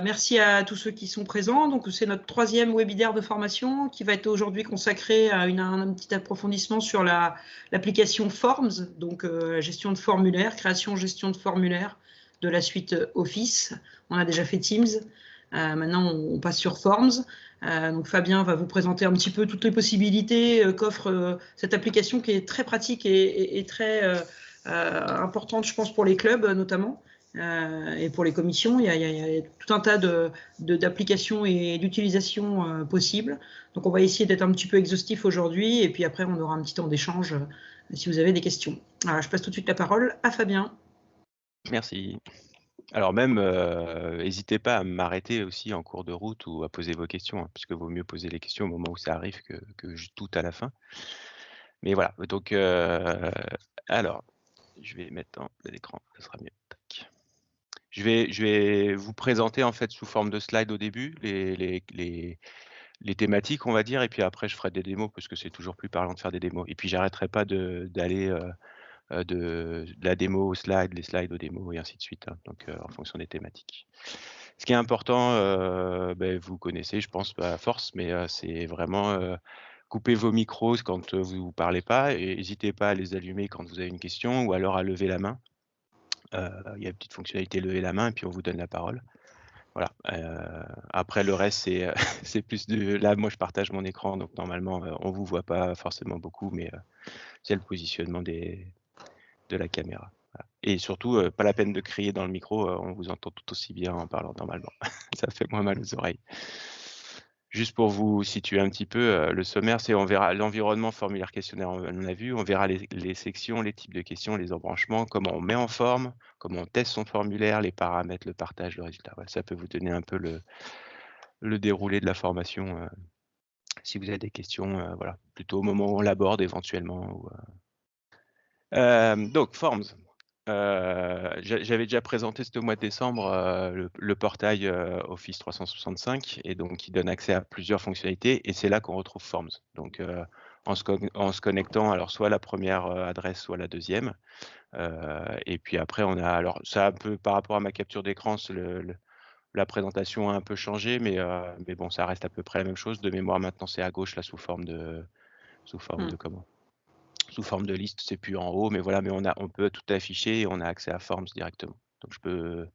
Merci à tous ceux qui sont présents. Donc, c'est notre 3e webinaire de formation qui va être aujourd'hui consacré à un petit approfondissement sur l'application Forms, donc gestion de formulaire, création, gestion de formulaire de la suite Office. On a déjà fait Teams. Maintenant, on passe sur Forms. Donc, Fabien va vous présenter un petit peu toutes les possibilités qu'offre cette application qui est très pratique et très importante, je pense, pour les clubs notamment. Et pour les commissions, il y a tout un tas d'applications et d'utilisations possibles. Donc, on va essayer d'être un petit peu exhaustif aujourd'hui, et puis après, on aura un petit temps d'échange si vous avez des questions. Alors, je passe tout de suite la parole à Fabien. Merci. Alors même, n'hésitez pas à m'arrêter aussi en cours de route ou à poser vos questions, hein, puisque vaut mieux poser les questions au moment où ça arrive que tout à la fin. Mais voilà, donc alors, je vais mettre l'écran, ce sera mieux. Tac. Je vais vous présenter en fait sous forme de slide au début les thématiques, on va dire, et puis après je ferai des démos parce que c'est toujours plus parlant de faire des démos. Et puis j'arrêterai pas d'aller de la démo au slide, les slides aux démos et ainsi de suite, hein, donc en fonction des thématiques. Ce qui est important, vous connaissez, je pense, à force, mais c'est vraiment couper vos micros quand vous ne parlez pas et n'hésitez pas à les allumer quand vous avez une question ou alors à lever la main. Il y a une petite fonctionnalité lever la main et puis on vous donne la parole. Voilà. Après le reste, c'est plus de... Là, moi, je partage mon écran, donc normalement, on vous voit pas forcément beaucoup, mais c'est le positionnement de la caméra. Voilà. Et surtout, pas la peine de crier dans le micro, on vous entend tout aussi bien en parlant normalement. Ça fait moins mal aux oreilles. Juste pour vous situer un petit peu, le sommaire, c'est on verra l'environnement formulaire questionnaire, on a vu, on verra les sections, les types de questions, les embranchements, comment on met en forme, comment on teste son formulaire, les paramètres, le partage, le résultat. Voilà, ça peut vous donner un peu le déroulé de la formation. Si vous avez des questions, voilà, plutôt au moment où on l'aborde éventuellement. Donc, Forms. J'avais déjà présenté ce mois de décembre le portail Office 365 et donc qui donne accès à plusieurs fonctionnalités et c'est là qu'on retrouve Forms. Donc en se connectant, alors soit la première adresse, soit la deuxième. Et puis après, on a, alors ça un peu par rapport à ma capture d'écran, la présentation a un peu changé, mais bon, ça reste à peu près la même chose. De mémoire, maintenant, c'est à gauche là sous forme de comment? Sous forme de liste, c'est plus en haut, mais voilà, mais on peut tout afficher et on a accès à Forms directement. Donc je peux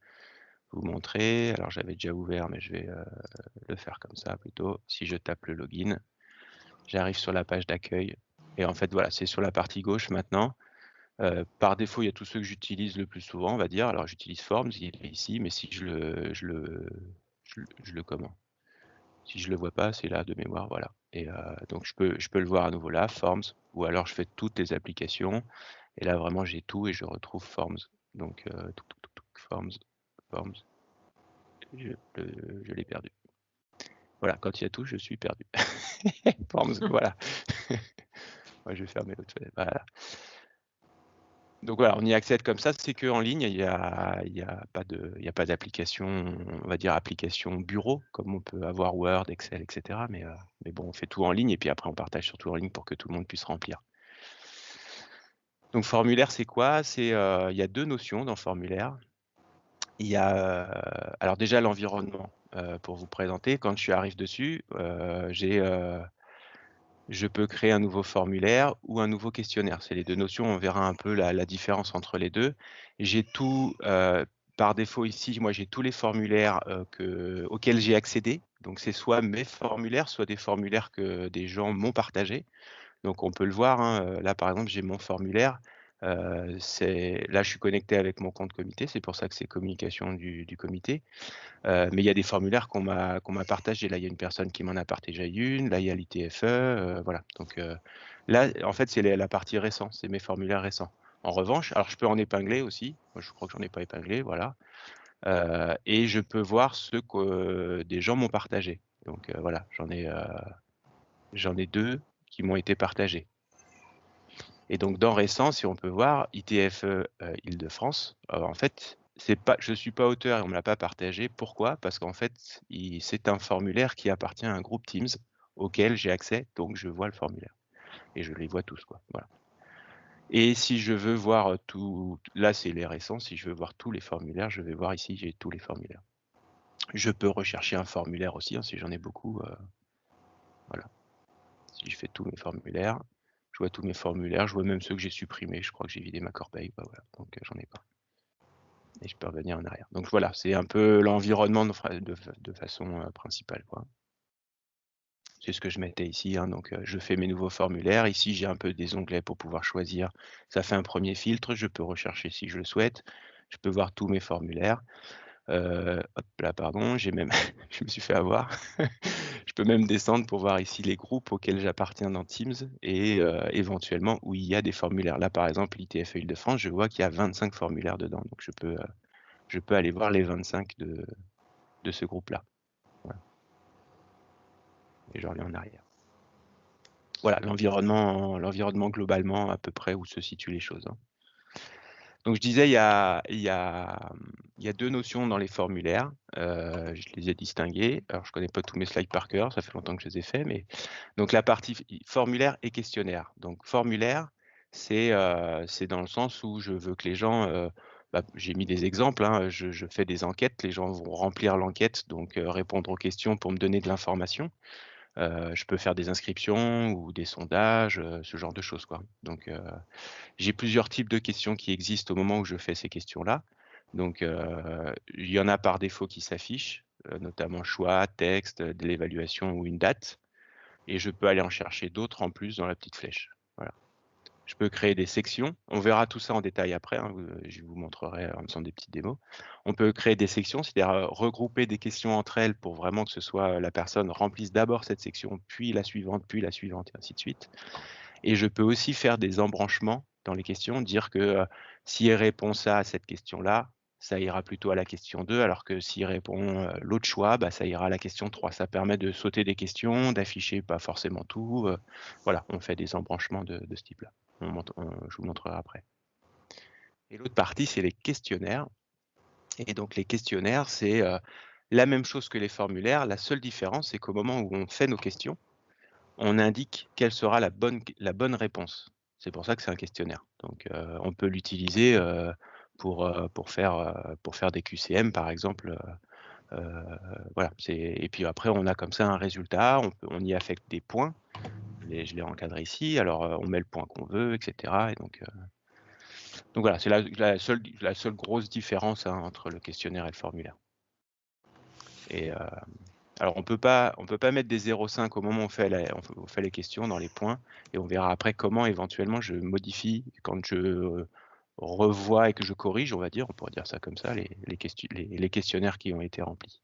vous montrer. Alors j'avais déjà ouvert, mais je vais le faire comme ça plutôt. Si je tape le login, j'arrive sur la page d'accueil. Et en fait, voilà, c'est sur la partie gauche maintenant. Par défaut, il y a tous ceux que j'utilise le plus souvent, on va dire. Alors j'utilise Forms, il est ici, mais si je le comment? Si je le vois pas, c'est là de mémoire, voilà. Et donc je peux le voir à nouveau là, Forms, ou alors je fais toutes les applications. Et là vraiment j'ai tout et je retrouve Forms. Donc Forms, je l'ai perdu. Voilà, quand il y a tout, je suis perdu. Forms, voilà. Ouais, je vais fermer l'autre fenêtre. Voilà. Donc voilà, on y accède comme ça, c'est qu'en ligne, il y a pas d'application, on va dire application bureau, comme on peut avoir Word, Excel, etc. Mais bon, on fait tout en ligne et puis après on partage surtout en ligne pour que tout le monde puisse remplir. Donc formulaire, c'est quoi? Il y a deux notions dans formulaire. Il y a alors déjà l'environnement pour vous présenter. Quand je arrive dessus, je peux créer un nouveau formulaire ou un nouveau questionnaire. C'est les deux notions, on verra un peu la différence entre les deux. J'ai tout, par défaut ici, moi j'ai tous les formulaires auxquels j'ai accédé. Donc c'est soit mes formulaires, soit des formulaires que des gens m'ont partagés. Donc on peut le voir, hein, là par exemple j'ai mon formulaire. Là je suis connecté avec mon compte comité, c'est pour ça que c'est communication du comité. Mais il y a des formulaires qu'on m'a partagés. Là, il y a une personne qui m'en a partagé une. Là, il y a l'ITFE. Voilà. Donc là, en fait, c'est la partie récente. C'est mes formulaires récents. En revanche, alors je peux en épingler aussi. Moi, je crois que j'en ai pas épinglé. Voilà. Et je peux voir ceux que des gens m'ont partagé. Donc voilà, j'en ai deux qui m'ont été partagés. Et donc dans récent, si on peut voir, ITFE Île-de-France, en fait, je suis pas auteur et on me l'a pas partagé. Pourquoi? Parce qu'en fait, c'est un formulaire qui appartient à un groupe Teams auquel j'ai accès, donc je vois le formulaire et je les vois tous, quoi. Voilà. Et si je veux voir tout, là c'est les récents. Si je veux voir tous les formulaires, je vais voir ici, j'ai tous les formulaires. Je peux rechercher un formulaire aussi, hein, si j'en ai beaucoup. Voilà. Si je fais tous mes formulaires, je vois tous mes formulaires, je vois même ceux que j'ai supprimés. Je crois que j'ai vidé ma corbeille, bah voilà, donc j'en ai pas. Et je peux revenir en arrière. Donc voilà, c'est un peu l'environnement de façon principale, quoi. C'est ce que je mettais ici, hein, donc je fais mes nouveaux formulaires. Ici, j'ai un peu des onglets pour pouvoir choisir. Ça fait un premier filtre, je peux rechercher si je le souhaite. Je peux voir tous mes formulaires. Hop là, pardon, j'ai même je me suis fait avoir. Je peux même descendre pour voir ici les groupes auxquels j'appartiens dans Teams et éventuellement où il y a des formulaires. Là, par exemple, l'ITF Île-de-France, je vois qu'il y a 25 formulaires dedans, donc je peux aller voir les 25 de ce groupe-là. Voilà. Et je reviens en arrière. Voilà, l'environnement globalement à peu près où se situent les choses, hein. Donc je disais, il y a 2 notions dans les formulaires, je les ai distinguées. Alors je connais pas tous mes slides par cœur, ça fait longtemps que je les ai faits, mais donc la partie formulaire et questionnaire. Donc formulaire, c'est dans le sens où je veux que les gens, j'ai mis des exemples, hein, je fais des enquêtes, les gens vont remplir l'enquête, donc répondre aux questions pour me donner de l'information. Je peux faire des inscriptions ou des sondages, ce genre de choses, quoi. Donc j'ai plusieurs types de questions qui existent au moment où je fais ces questions-là. Donc il y en a par défaut qui s'affichent, notamment choix, texte, de l'évaluation ou une date. Et je peux aller en chercher d'autres en plus dans la petite flèche. Voilà. Je peux créer des sections. On verra tout ça en détail après, hein, je vous montrerai en faisant des petites démos. On peut créer des sections, c'est-à-dire regrouper des questions entre elles pour vraiment que ce soit la personne remplisse d'abord cette section, puis la suivante, et ainsi de suite. Et je peux aussi faire des embranchements dans les questions, dire que s'il répond ça à cette question-là, ça ira plutôt à la question 2, alors que s'il répond l'autre choix, ça ira à la question 3. Ça permet de sauter des questions, d'afficher pas forcément tout. Voilà, on fait des embranchements de ce type-là. Je vous montrerai après. Et l'autre partie, c'est les questionnaires. Et donc les questionnaires, c'est la même chose que les formulaires. La seule différence, c'est qu'au moment où on fait nos questions, on indique quelle sera la bonne réponse. C'est pour ça que c'est un questionnaire. Donc on peut l'utiliser pour faire des QCM par exemple. Voilà. Et puis après on a comme ça un résultat, on y affecte des points. Je l'ai encadré ici. Alors on met le point qu'on veut, etc. Et donc voilà, c'est la seule grosse différence, hein, entre le questionnaire et le formulaire. Et alors on peut pas mettre des 0,5 au moment où on fait les questions dans les points, et on verra après comment éventuellement je modifie quand je revois et que je corrige, on va dire, on pourrait dire ça comme ça, les questionnaires qui ont été remplis.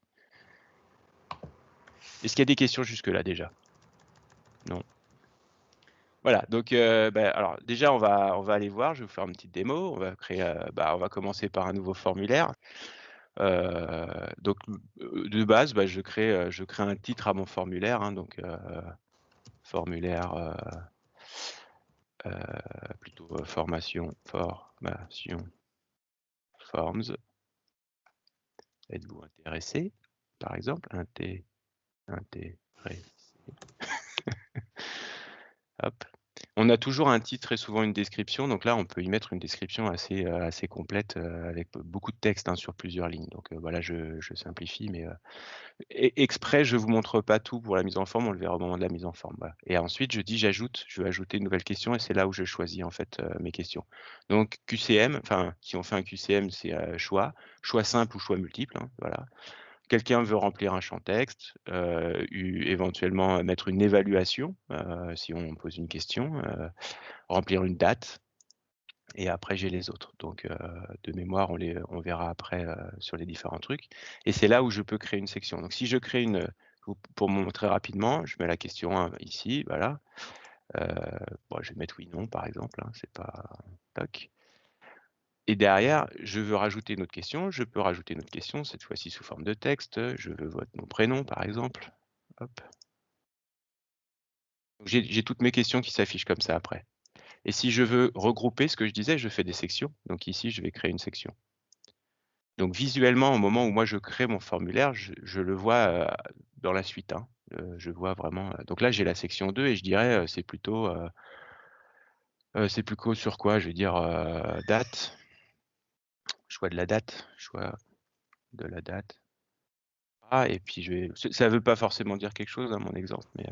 Est-ce qu'il y a des questions jusque-là déjà? Non. Voilà, donc alors déjà on va aller voir, je vais vous faire une petite démo, on va créer, on va commencer par un nouveau formulaire. Donc de base, je crée un titre à mon formulaire, hein, donc formulaire plutôt formation forms. Êtes-vous intéressé, par exemple, intéressé. Hop. On a toujours un titre et souvent une description, donc là on peut y mettre une description assez complète avec beaucoup de texte, hein, sur plusieurs lignes. Donc voilà, je simplifie, mais exprès je vous montre pas tout pour la mise en forme, on le verra au moment de la mise en forme. Voilà. Et ensuite je dis je veux ajouter une nouvelle question, et c'est là où je choisis en fait mes questions. Donc QCM, enfin si on fait un QCM, c'est choix simple ou choix multiple, hein, voilà. Quelqu'un veut remplir un champ texte, éventuellement mettre une évaluation, si on pose une question, remplir une date, et après j'ai les autres. Donc de mémoire, on verra après sur les différents trucs. Et c'est là où je peux créer une section. Donc si je crée pour montrer rapidement, je mets la question 1 ici, voilà. Je vais mettre oui, non, par exemple, hein, c'est pas... Toc. Et derrière, je veux rajouter une autre question. Je peux rajouter une autre question, cette fois-ci sous forme de texte. Je veux votre nom, prénom, par exemple. Hop. J'ai toutes mes questions qui s'affichent comme ça après. Et si je veux regrouper ce que je disais, je fais des sections. Donc ici, je vais créer une section. Donc visuellement, au moment où moi je crée mon formulaire, je le vois dans la suite, hein. Je vois vraiment. Donc là, j'ai la section 2 et je dirais c'est plutôt sur quoi? Je vais dire date. Choix de la date. Choix de la date. Et puis ça veut pas forcément dire quelque chose, hein, mon exemple, mais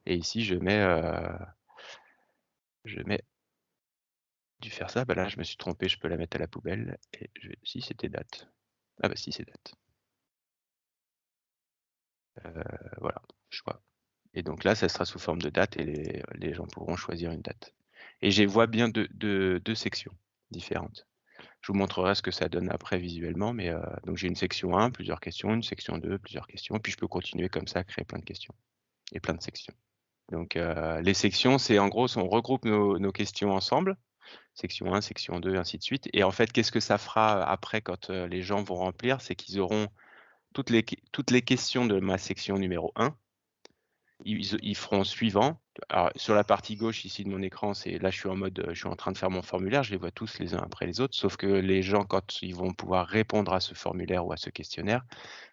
et ici je mets dû faire ça, bah là je me suis trompé, je peux la mettre à la poubelle et si c'était date. Ah bah si c'est date. Voilà, choix. Et donc là, ça sera sous forme de date et les gens pourront choisir une date. Et je vois bien deux sections différentes. Je vous montrerai ce que ça donne après visuellement, mais donc j'ai une section 1, plusieurs questions, une section 2, plusieurs questions, puis je peux continuer comme ça à créer plein de questions et plein de sections. Donc les sections, c'est en gros, on regroupe nos questions ensemble, section 1, section 2, ainsi de suite. Et en fait, qu'est-ce que ça fera après quand les gens vont remplir? C'est qu'ils auront toutes les questions de ma section numéro 1. Ils feront suivant. Alors, sur la partie gauche ici de mon écran, là je suis en train de faire mon formulaire, je les vois tous les uns après les autres, sauf que les gens, quand ils vont pouvoir répondre à ce formulaire ou à ce questionnaire,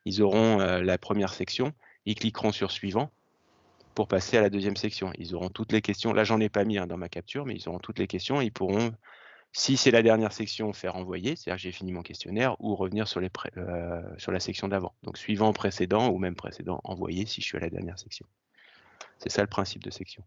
ils auront la première section, ils cliqueront sur suivant pour passer à la deuxième section. Ils auront toutes les questions, là j'en ai pas mis dans ma capture, mais ils auront toutes les questions et ils pourront, si c'est la dernière section, faire envoyer, c'est-à-dire que j'ai fini mon questionnaire, ou revenir sur la section d'avant. Donc suivant, précédent, ou même précédent, envoyer si je suis à la dernière section. C'est ça le principe de section.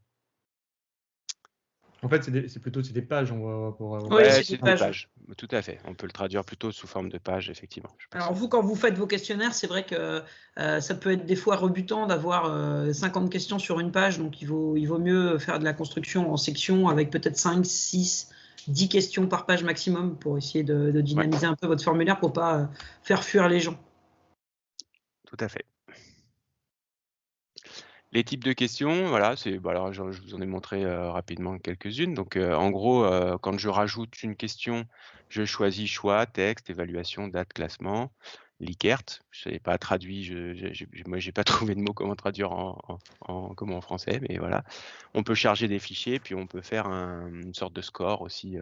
En fait, c'est plutôt des pages. Oui, c'est des pages. Tout à fait. On peut le traduire plutôt sous forme de pages, effectivement. Alors vous, quand vous faites vos questionnaires, c'est vrai que ça peut être des fois rebutant d'avoir 50 questions sur une page, donc il vaut mieux faire de la construction en sections avec peut-être 5, 6, 10 questions par page maximum pour essayer de dynamiser un peu votre formulaire pour ne pas faire fuir les gens. Tout à fait. Les types de questions, voilà, alors je vous en ai montré rapidement quelques-unes. Donc en gros, quand je rajoute une question, je choisis choix, texte, évaluation, date, classement, Likert. Je n'avais pas traduit, moi j'ai pas trouvé de mot comment traduire en français, mais voilà. On peut charger des fichiers, puis on peut faire une sorte de score aussi.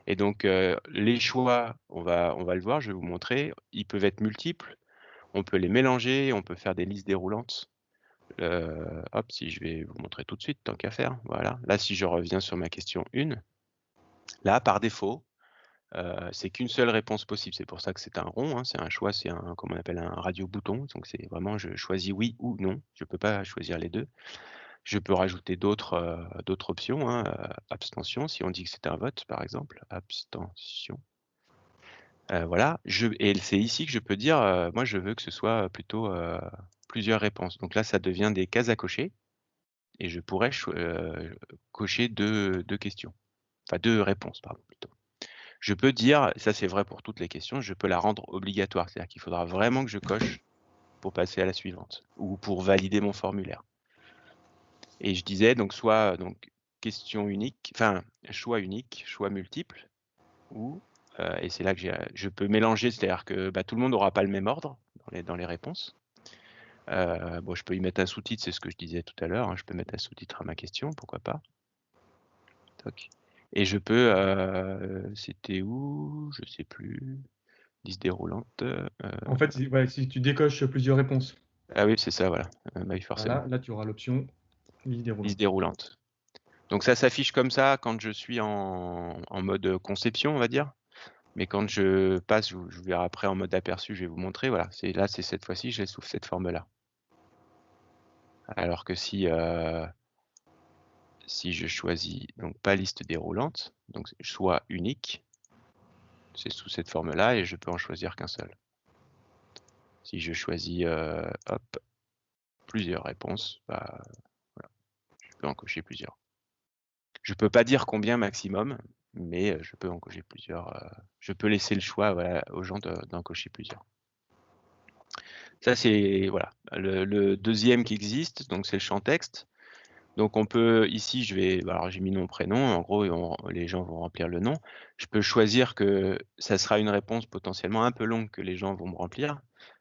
Et donc les choix, on va le voir, je vais vous montrer, ils peuvent être multiples, on peut les mélanger, on peut faire des listes déroulantes. Hop, si je vais vous montrer tout de suite, tant qu'à faire, voilà. Là, si je reviens sur ma question 1, là, par défaut, c'est qu'une seule réponse possible. C'est pour ça que c'est un rond, hein, c'est un choix, c'est comment on appelle un radio-bouton. Donc, c'est vraiment, je choisis oui ou non. Je ne peux pas choisir les deux. Je peux rajouter d'autres options, hein, abstention, si on dit que c'est un vote, par exemple, abstention. Voilà, et c'est ici que je peux dire, moi, je veux que ce soit plutôt plusieurs réponses. Donc là, ça devient des cases à cocher. Et je pourrais cocher deux questions, enfin 2 réponses, pardon, plutôt. Je peux dire, ça c'est vrai pour toutes les questions, je peux la rendre obligatoire, c'est-à-dire qu'il faudra vraiment que je coche pour passer à la suivante ou pour valider mon formulaire. Et je disais donc soit question unique, enfin choix unique, choix multiple, ou et c'est là que je peux mélanger, c'est-à-dire que tout le monde n'aura pas le même ordre dans les réponses. Bon, je peux y mettre un sous-titre, c'est ce que je disais tout à l'heure, hein, je peux mettre un sous-titre à ma question, pourquoi pas. Toc. Et je peux, c'était où? Je sais plus. Liste déroulante. En fait, si tu décoches plusieurs réponses. Ah oui, c'est ça, voilà. Oui, forcément. Voilà, là, tu auras l'option liste déroulante. Liste déroulante. Donc ça s'affiche comme ça quand je suis en mode conception, on va dire. Mais quand je passe, je verrai après en mode aperçu, je vais vous montrer. Voilà, c'est cette fois-ci, je l'ai sous cette forme-là. Alors que si je choisis donc pas liste déroulante, donc choix unique, c'est sous cette forme-là et je peux en choisir qu'un seul. Si je choisis hop, plusieurs réponses, voilà, je peux en cocher plusieurs. Je peux pas dire combien maximum, mais je peux en cocher plusieurs. Je peux laisser le choix aux gens d'en cocher plusieurs. Ça c'est voilà le deuxième qui existe, donc c'est le champ texte. Donc on peut ici, alors j'ai mis nom prénom, en gros les gens vont remplir le nom. Je peux choisir que ça sera une réponse potentiellement un peu longue que les gens vont me remplir.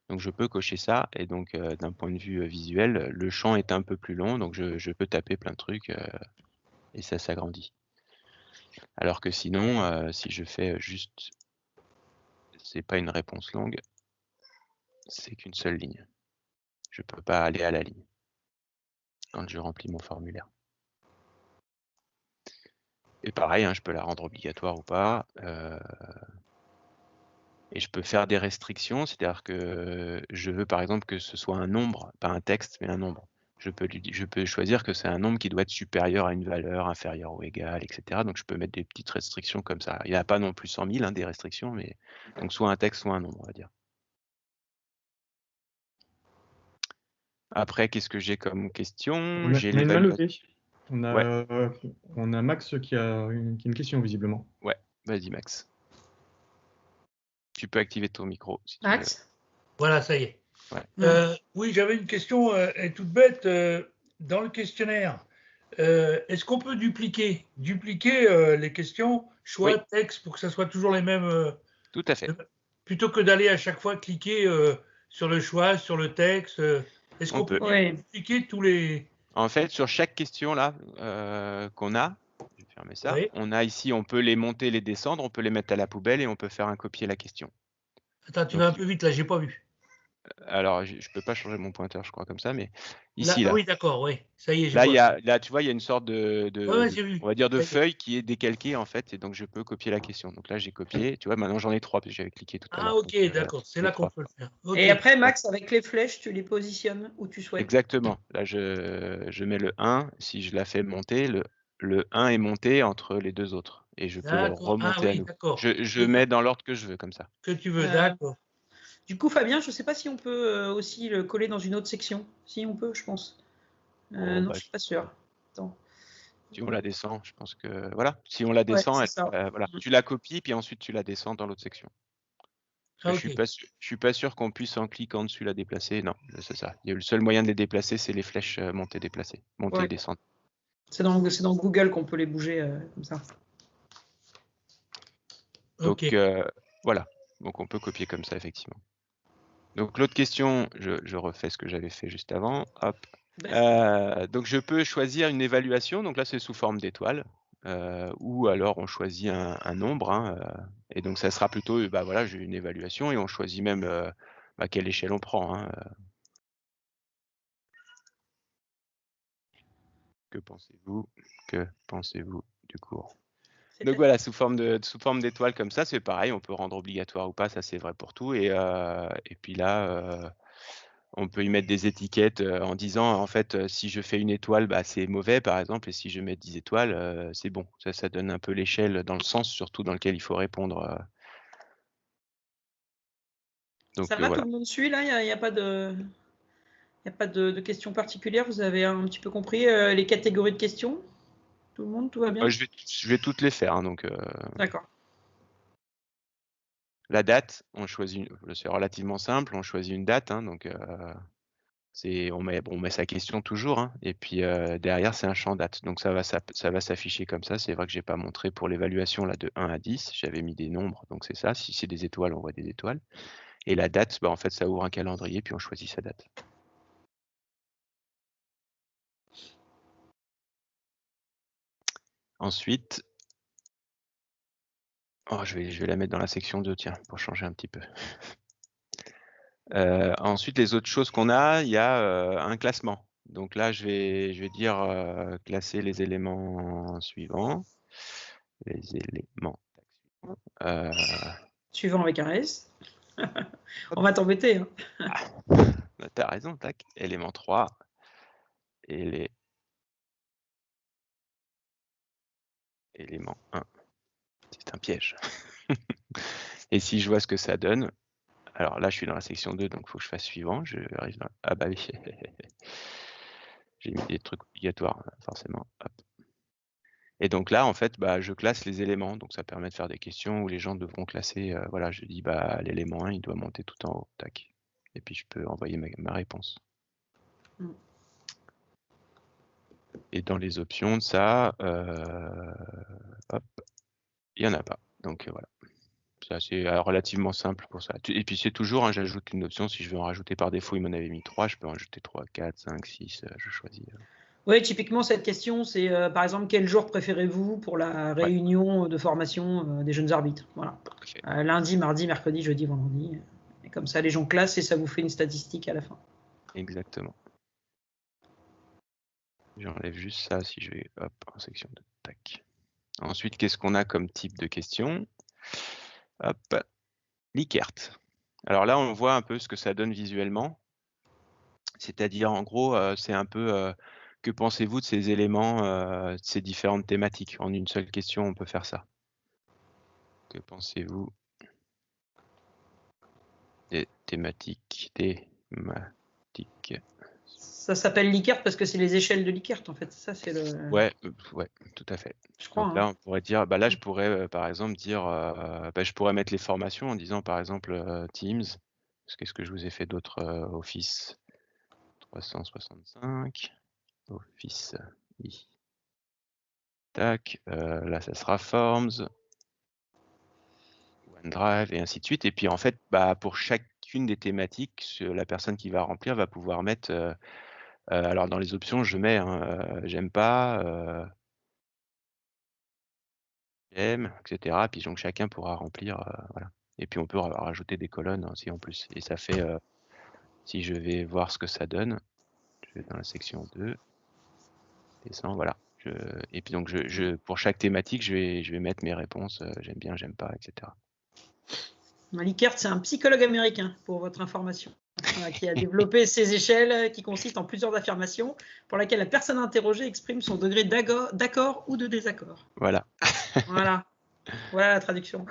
Donc je peux cocher ça et donc d'un point de vue visuel, le champ est un peu plus long, donc je peux taper plein de trucs et ça s'agrandit. Alors que sinon, si je fais juste, c'est pas une réponse longue, c'est qu'une seule ligne. Je peux pas aller à la ligne quand je remplis mon formulaire. Et pareil, hein, je peux la rendre obligatoire ou pas. Et je peux faire des restrictions, c'est-à-dire que je veux par exemple que ce soit un nombre, pas un texte, mais un nombre. Je peux choisir que c'est un nombre qui doit être supérieur à une valeur, inférieure ou égale, etc. Donc je peux mettre des petites restrictions comme ça. Il n'y a pas non plus 100 000 hein, des restrictions, mais donc soit un texte, soit un nombre, on va dire. Après, qu'est-ce que j'ai comme question? J'ai On a une main l'évaluation. levée. On a Max qui a une question, visiblement. Ouais, vas-y Max. Tu peux activer ton micro. Si tu veux. Max? Voilà, ça y est. Ouais. Oui, j'avais une question elle est toute bête. Dans le questionnaire, est-ce qu'on peut dupliquer les questions, choix, Oui. texte, pour que ça soit toujours les mêmes Tout à fait. plutôt que d'aller à chaque fois cliquer sur le choix, sur le texte est-ce On qu'on peut Ouais. dupliquer tous les… En fait, sur chaque question là qu'on a, je vais fermer ça, Oui. on a ici, on peut les monter, les descendre, on peut les mettre à la poubelle et on peut faire un copier la question. Attends, tu Donc, vas un peu vite là, j'ai pas vu. Alors, je peux pas changer mon pointeur, je crois, comme ça, mais Là, ici, là. oui, d'accord, oui. Ça y est, j'ai Là, pas. tu vois, il y a une sorte de Ouais, j'ai vu. on va dire, de Ça y est. feuille qui est décalquée, en fait, et donc je peux copier la question. Donc là, j'ai copié, tu vois, maintenant j'en ai 3, parce que j'avais cliqué tout à Ah, l'heure. ok, Donc, d'accord, c'est j'ai là qu'on 3. peut le faire. Ok. Et après, Max, avec les flèches, tu les positionnes où tu souhaites. Exactement. Là, je mets le 1. Si je la fais monter, le 1 est monté entre les deux autres. Et je peux le D'accord. Ah remonter à oui, nouveau. d'accord. Je mets dans l'ordre que je veux, comme ça. Que tu veux, Euh, d'accord. Du coup, Fabien, je ne sais pas si on peut aussi le coller dans une autre section. Si on peut, je pense. Oh, Non, bah, je suis pas sûre. Attends. si on la descend, je pense que voilà. Si on la Ouais, descend, c'est ça. voilà. Tu la copies, puis ensuite tu la descends dans l'autre section. Parce que Ah, je ok. suis pas sûr qu'on puisse en cliquant dessus la déplacer. Non, c'est ça. Le seul moyen de les déplacer, c'est les flèches monter, déplacer, monter, Ouais. descendre. C'est dans Google qu'on peut les bouger comme ça. Donc Ok. voilà. Donc on peut copier comme ça, effectivement. Donc l'autre question, je refais ce que j'avais fait juste avant. Hop. Donc je peux choisir une évaluation. Donc là, c'est sous forme d'étoile. Ou alors on choisit un nombre. Hein, et donc ça sera plutôt, bah voilà, j'ai une évaluation et on choisit même quelle échelle on prend. Hein. Que pensez-vous du cours? Donc voilà, sous forme d'étoile comme ça, c'est pareil, on peut rendre obligatoire ou pas, ça c'est vrai pour tout. Et puis là, on peut y mettre des étiquettes en disant, en fait, si je fais une étoile, bah, c'est mauvais par exemple, et si je mets 10 étoiles, c'est bon. Ça donne un peu l'échelle dans le sens surtout dans lequel il faut répondre. Donc Ça va, voilà. tout le monde suit là? Il n'y a pas de, de questions particulières? Vous avez un petit peu compris les catégories de questions? Tout le monde, tout va bien? Je vais toutes les faire. Hein, donc D'accord. la date, c'est relativement simple, on choisit une date. Hein, donc on met sa question toujours, hein, et puis derrière c'est un champ date, donc ça va s'afficher comme ça. C'est vrai que j'ai pas montré pour l'évaluation là de 1 à 10, j'avais mis des nombres, donc c'est ça. Si c'est des étoiles, on voit des étoiles, et la date, bah, en fait ça ouvre un calendrier puis on choisit sa date. Ensuite, je vais la mettre dans la section 2, tiens, pour changer un petit peu. Ensuite, les autres choses qu'on a, il y a un classement. Donc là, je vais dire classer les éléments suivants. Les éléments Suivant avec un S. On va t'embêter. Hein. T'as raison, tac. Élément 3. Et élément 1. C'est un piège. Et si je vois ce que ça donne, alors là, je suis dans la section 2, donc il faut que je fasse suivant. Je arrive dans... Ah bah oui. J'ai mis des trucs obligatoires, forcément. Hop. Et donc là, en fait, bah, je classe les éléments. Donc ça permet de faire des questions où les gens devront classer. Voilà, je dis, bah, l'élément 1, il doit monter tout en haut. Tac. Et puis je peux envoyer ma réponse. Et dans les options de ça, hop, il n'y en a pas. Donc voilà. C'est assez relativement simple pour ça. Et puis c'est toujours, hein, j'ajoute une option. Si je veux en rajouter par défaut, il m'en avait mis 3. Je peux en rajouter 3, 4, 5, 6. Je choisis. Oui, typiquement, cette question, c'est par exemple, quel jour préférez-vous pour la réunion de formation des jeunes arbitres? Voilà. Lundi, mardi, mercredi, jeudi, vendredi. Et comme ça, les gens classent et ça vous fait une statistique à la fin. Exactement. J'enlève juste ça si je vais en section 2. Tac. Ensuite, qu'est-ce qu'on a comme type de question? Hop. Likert. Alors là, on voit un peu ce que ça donne visuellement. C'est-à-dire, en gros, c'est un peu que pensez-vous de ces éléments, de ces différentes thématiques? En une seule question, on peut faire ça. Que pensez-vous des thématiques? Ça s'appelle Likert parce que c'est les échelles de Likert, en fait. Ça, c'est le. Ouais, tout à fait. Je crois. Donc là, on pourrait dire, bah là, je pourrais, par exemple, dire, je pourrais mettre les formations en disant, par exemple, Teams. Qu'est-ce que je vous ai fait d'autre? Office 365, Office I. Tac, là, ça sera Forms, OneDrive et ainsi de suite. Et puis, en fait, pour chacune des thématiques, la personne qui va remplir va pouvoir mettre, alors dans les options, je mets, j'aime pas, j'aime, etc. Puis donc chacun pourra remplir, voilà. Et puis on peut rajouter des colonnes aussi en plus. Et ça fait, si je vais voir ce que ça donne, je vais dans la section 2, descends, voilà. Et puis donc pour chaque thématique, je vais mettre mes réponses, j'aime bien, j'aime pas, etc. Likert, c'est un psychologue américain, pour votre information, qui a développé ces échelles qui consistent en plusieurs affirmations pour lesquelles la personne interrogée exprime son degré d'accord ou de désaccord. Voilà. Voilà. Voilà la traduction.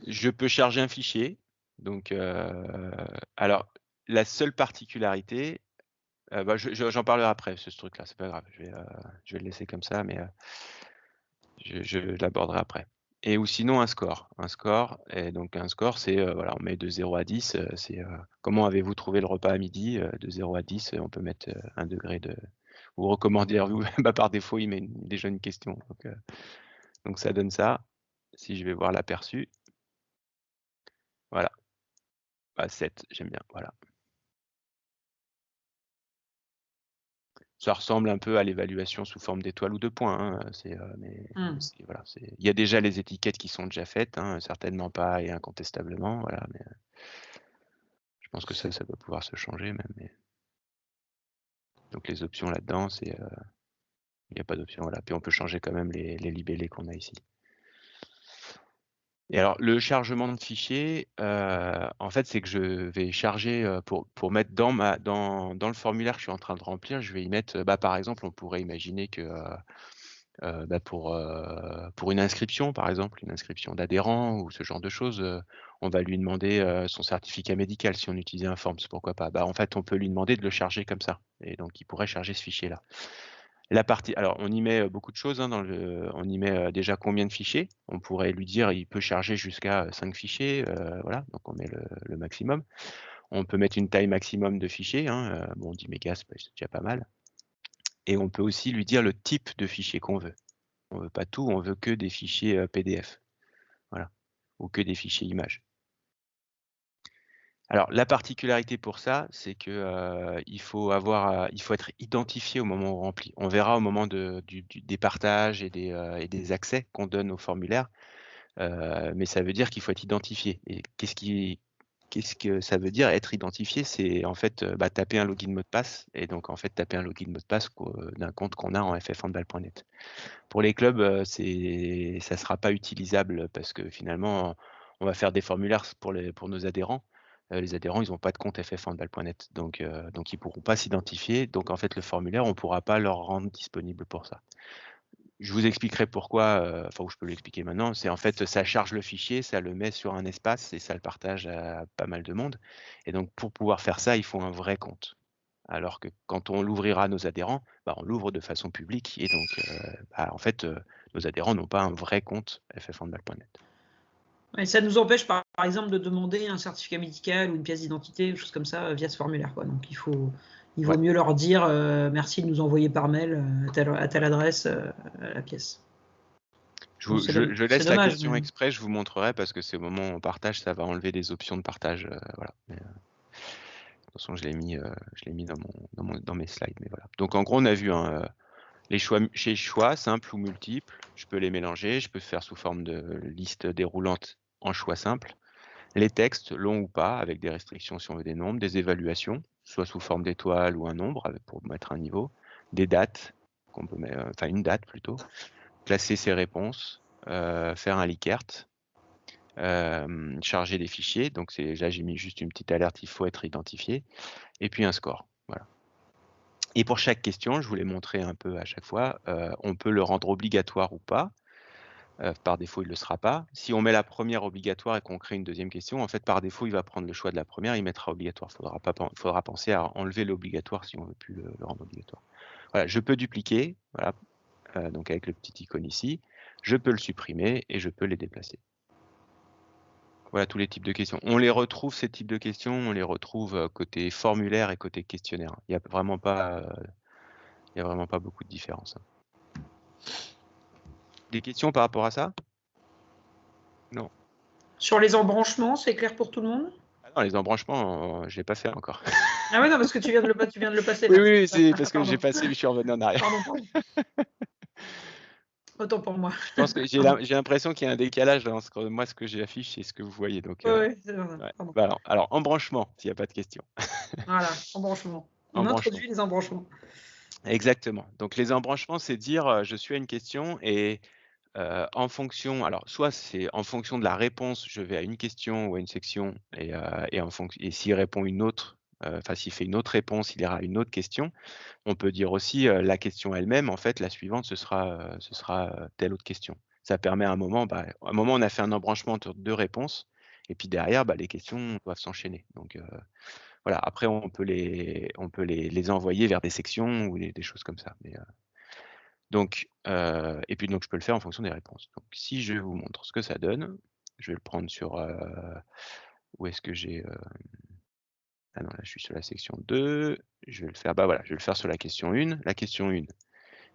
Je peux charger un fichier. Donc, alors, la seule particularité, j'en parlerai après, ce truc-là, c'est pas grave. Je vais le laisser comme ça, mais je l'aborderai après. Et ou sinon un score. Un score, et donc un score, c'est, voilà, on met de 0 à 10, c'est comment avez-vous trouvé le repas à midi? De 0 à 10, on peut mettre 1 degré de. Ou recommandez-vous, par défaut, il met déjà une question. Donc ça donne ça. Si je vais voir l'aperçu, voilà. 7, j'aime bien, voilà. Ça ressemble un peu à l'évaluation sous forme d'étoiles ou de points, hein, voilà, il y a déjà les étiquettes qui sont déjà faites, hein, certainement pas et incontestablement, voilà, mais je pense que ça doit pouvoir se changer même. Mais. Donc les options là-dedans, il n'y a pas d'option, voilà. Puis on peut changer quand même les libellés qu'on a ici. Et alors, le chargement de fichiers, en fait, c'est que je vais charger pour mettre dans le formulaire que je suis en train de remplir, je vais y mettre, par exemple, on pourrait imaginer que pour une inscription, par exemple, une inscription d'adhérent ou ce genre de choses, on va lui demander son certificat médical si on utilisait un Forms, pourquoi pas. En fait, on peut lui demander de le charger comme ça, et donc il pourrait charger ce fichier-là. Alors on y met beaucoup de choses, hein, on y met déjà combien de fichiers. On pourrait lui dire il peut charger jusqu'à 5 fichiers, voilà, donc on met le maximum. On peut mettre une taille maximum de fichiers, hein, 10 mégas, c'est déjà pas mal. Et on peut aussi lui dire le type de fichier qu'on veut. On veut pas tout, on veut que des fichiers PDF, voilà, ou que des fichiers images. Alors la particularité pour ça, c'est que il faut être identifié au moment où on remplit. On verra au moment des partages et des accès qu'on donne au formulaire, mais ça veut dire qu'il faut être identifié. Et qu'est-ce que ça veut dire être identifié? C'est en fait taper un login mot de passe, et donc en fait taper un login mot de passe d'un compte qu'on a en ffhandball.net. Pour les clubs, ça sera pas utilisable parce que finalement on va faire des formulaires pour nos adhérents. Les adhérents, ils n'ont pas de compte ffhandball.net, donc ils pourront pas s'identifier. Donc en fait, le formulaire, on pourra pas leur rendre disponible pour ça. Je vous expliquerai pourquoi, ou je peux l'expliquer maintenant. C'est en fait, ça charge le fichier, ça le met sur un espace et ça le partage à pas mal de monde. Et donc pour pouvoir faire ça, il faut un vrai compte. Alors que quand on l'ouvrira à nos adhérents, on l'ouvre de façon publique, et donc en fait, nos adhérents n'ont pas un vrai compte ffhandball.net. Et ça nous empêche, par exemple, de demander un certificat médical ou une pièce d'identité, ou choses comme ça, via ce formulaire, quoi. Donc il vaut mieux leur dire merci de nous envoyer par mail à telle adresse la pièce. Je laisse la question exprès, je vous montrerai, parce que c'est au moment où on partage, ça va enlever des options de partage, voilà. Mais, de toute façon, je l'ai mis dans mes slides, mais voilà. Donc en gros, on a vu les choix simples ou multiples, je peux les mélanger, je peux faire sous forme de liste déroulante en choix simple. Les textes, longs ou pas, avec des restrictions si on veut des nombres, des évaluations, soit sous forme d'étoiles ou un nombre pour mettre un niveau, des dates, qu'on peut mettre, une date plutôt, classer ses réponses, faire un Likert, charger des fichiers. Donc là, j'ai mis juste une petite alerte, il faut être identifié, et puis un score. Voilà. Et pour chaque question, je vous l'ai montré un peu à chaque fois, on peut le rendre obligatoire ou pas. Par défaut, il ne le sera pas. Si on met la première obligatoire et qu'on crée une deuxième question, en fait, par défaut, il va prendre le choix de la première, il mettra obligatoire. Il faudra penser à enlever l'obligatoire si on ne veut plus le rendre obligatoire. Voilà, je peux dupliquer, voilà, donc avec le petit icône ici. Je peux le supprimer et je peux les déplacer. Voilà tous les types de questions. On les retrouve, ces types de questions, on les retrouve côté formulaire et côté questionnaire. Il n'y a vraiment pas beaucoup de différence. Des questions par rapport à ça? Non. Sur les embranchements, c'est clair pour tout le monde? Ah non, les embranchements, je ne l'ai pas fait encore. Ah oui, non, parce que tu viens de le passer. Oui, là. oui, c'est parce que Pardon. j'ai passé, je suis revenu en arrière. Pardon. Autant pour moi. Je pense que j'ai l'impression qu'il y a un décalage entre moi, ce que j'affiche et ce que vous voyez. Donc, Oui, c'est vrai. ouais. Pardon. Bah alors, embranchement, s'il n'y a pas de question. Voilà, embranchement. On introduit les embranchements. Exactement. Donc, les embranchements, c'est dire je suis à une question et en fonction, alors soit c'est en fonction de la réponse, je vais à une question ou à une section et s'il répond une autre, enfin s'il fait une autre réponse, il ira à une autre question. On peut dire aussi la question elle-même, en fait, la suivante, ce sera telle autre question. Ça permet à un moment, on a fait un embranchement entre deux réponses, et puis derrière, les questions doivent s'enchaîner. Donc voilà, après on peut les envoyer vers des sections ou des choses comme ça. Mais, donc, et puis donc je peux le faire en fonction des réponses. Donc si je vous montre ce que ça donne, je vais le prendre sur où est-ce que j'ai ah non, là je suis sur la section 2, je vais le faire, voilà, je vais le faire sur la question 1. La question 1,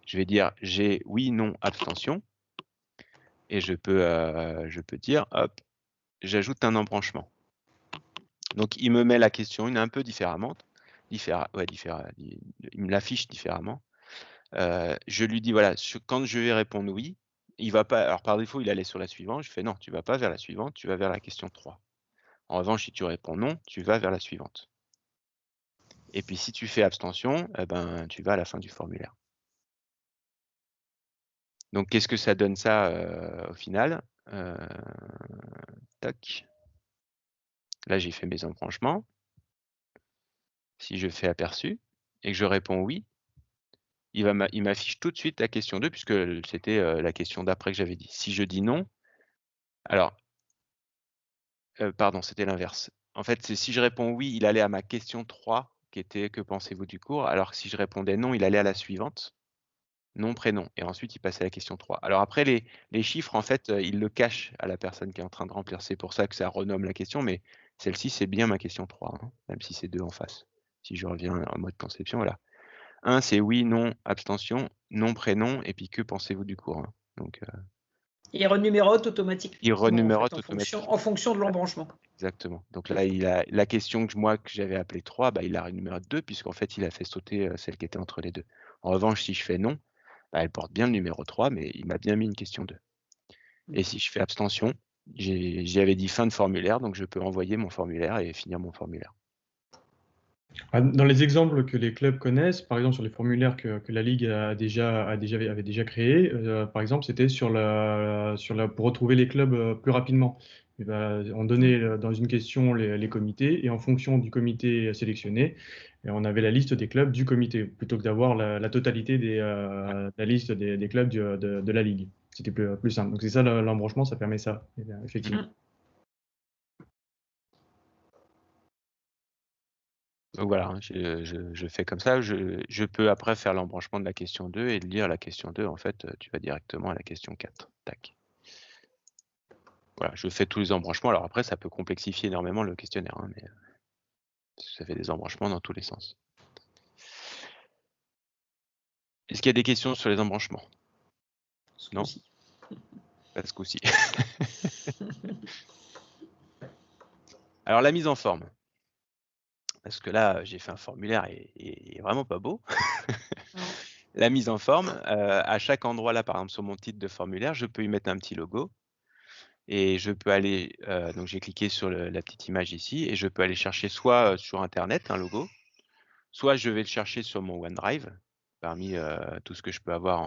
je vais dire j'ai oui, non, abstention, et je peux dire, hop, j'ajoute un embranchement. Donc il me met la question 1 un peu différemment, il me l'affiche différemment. Je lui dis, voilà, quand je vais répondre oui, il va pas, alors par défaut il allait sur la suivante, je fais non, tu vas pas vers la suivante, tu vas vers la question 3. En revanche, si tu réponds non, tu vas vers la suivante. Et puis si tu fais abstention, tu vas à la fin du formulaire. Donc qu'est-ce que ça donne ça au final? Tac. Là j'ai fait mes embranchements. Si je fais aperçu et que je réponds oui, il m'affiche tout de suite la question 2 puisque c'était la question d'après que j'avais dit. Si je dis non, alors pardon, c'était l'inverse. En fait, c'est si je réponds oui, il allait à ma question 3 qui était que pensez-vous du cours, alors que si je répondais non, il allait à la suivante, nom, prénom, et ensuite il passait à la question 3. Alors après, les chiffres, en fait, il le cache à la personne qui est en train de remplir. C'est pour ça que ça renomme la question, mais celle-ci, c'est bien ma question 3, hein, même si c'est 2 en face. Si je reviens en mode conception, voilà. 1, c'est oui, non, abstention, nom, prénom, et puis que pensez-vous du cours, hein. Donc, il renumérote automatiquement. Il renumérote automatiquement. En fonction de l'embranchement. Exactement. Donc là, il a la question que j'avais appelée 3, il la renumérote 2, puisqu'en fait, il a fait sauter celle qui était entre les deux. En revanche, si je fais non, elle porte bien le numéro 3, mais il m'a bien mis une question 2. Et si je fais abstention, j'y avais dit fin de formulaire, donc je peux envoyer mon formulaire et finir mon formulaire. Dans les exemples que les clubs connaissent, par exemple sur les formulaires que la Ligue avait déjà créés, par exemple, c'était pour retrouver les clubs plus rapidement. On donnait dans une question les comités, et en fonction du comité sélectionné, on avait la liste des clubs du comité, plutôt que d'avoir la totalité la liste des clubs de la Ligue. C'était plus simple. Donc c'est ça l'embranchement, ça permet ça, effectivement. Donc voilà, hein, je fais comme ça. Je peux après faire l'embranchement de la question 2 et de lire la question 2. En fait, tu vas directement à la question 4. Tac. Voilà, je fais tous les embranchements. Alors après, ça peut complexifier énormément le questionnaire, hein, mais ça fait des embranchements dans tous les sens. Est-ce qu'il y a des questions sur les embranchements? Non? Pas ce coup-ci. Alors la mise en forme. Parce que là, j'ai fait un formulaire et il est vraiment pas beau. La mise en forme, à chaque endroit là, par exemple sur mon titre de formulaire, je peux y mettre un petit logo. Et je peux aller, donc j'ai cliqué sur la petite image ici, et je peux aller chercher soit sur Internet un logo, soit je vais le chercher sur mon OneDrive, parmi tout ce que je peux avoir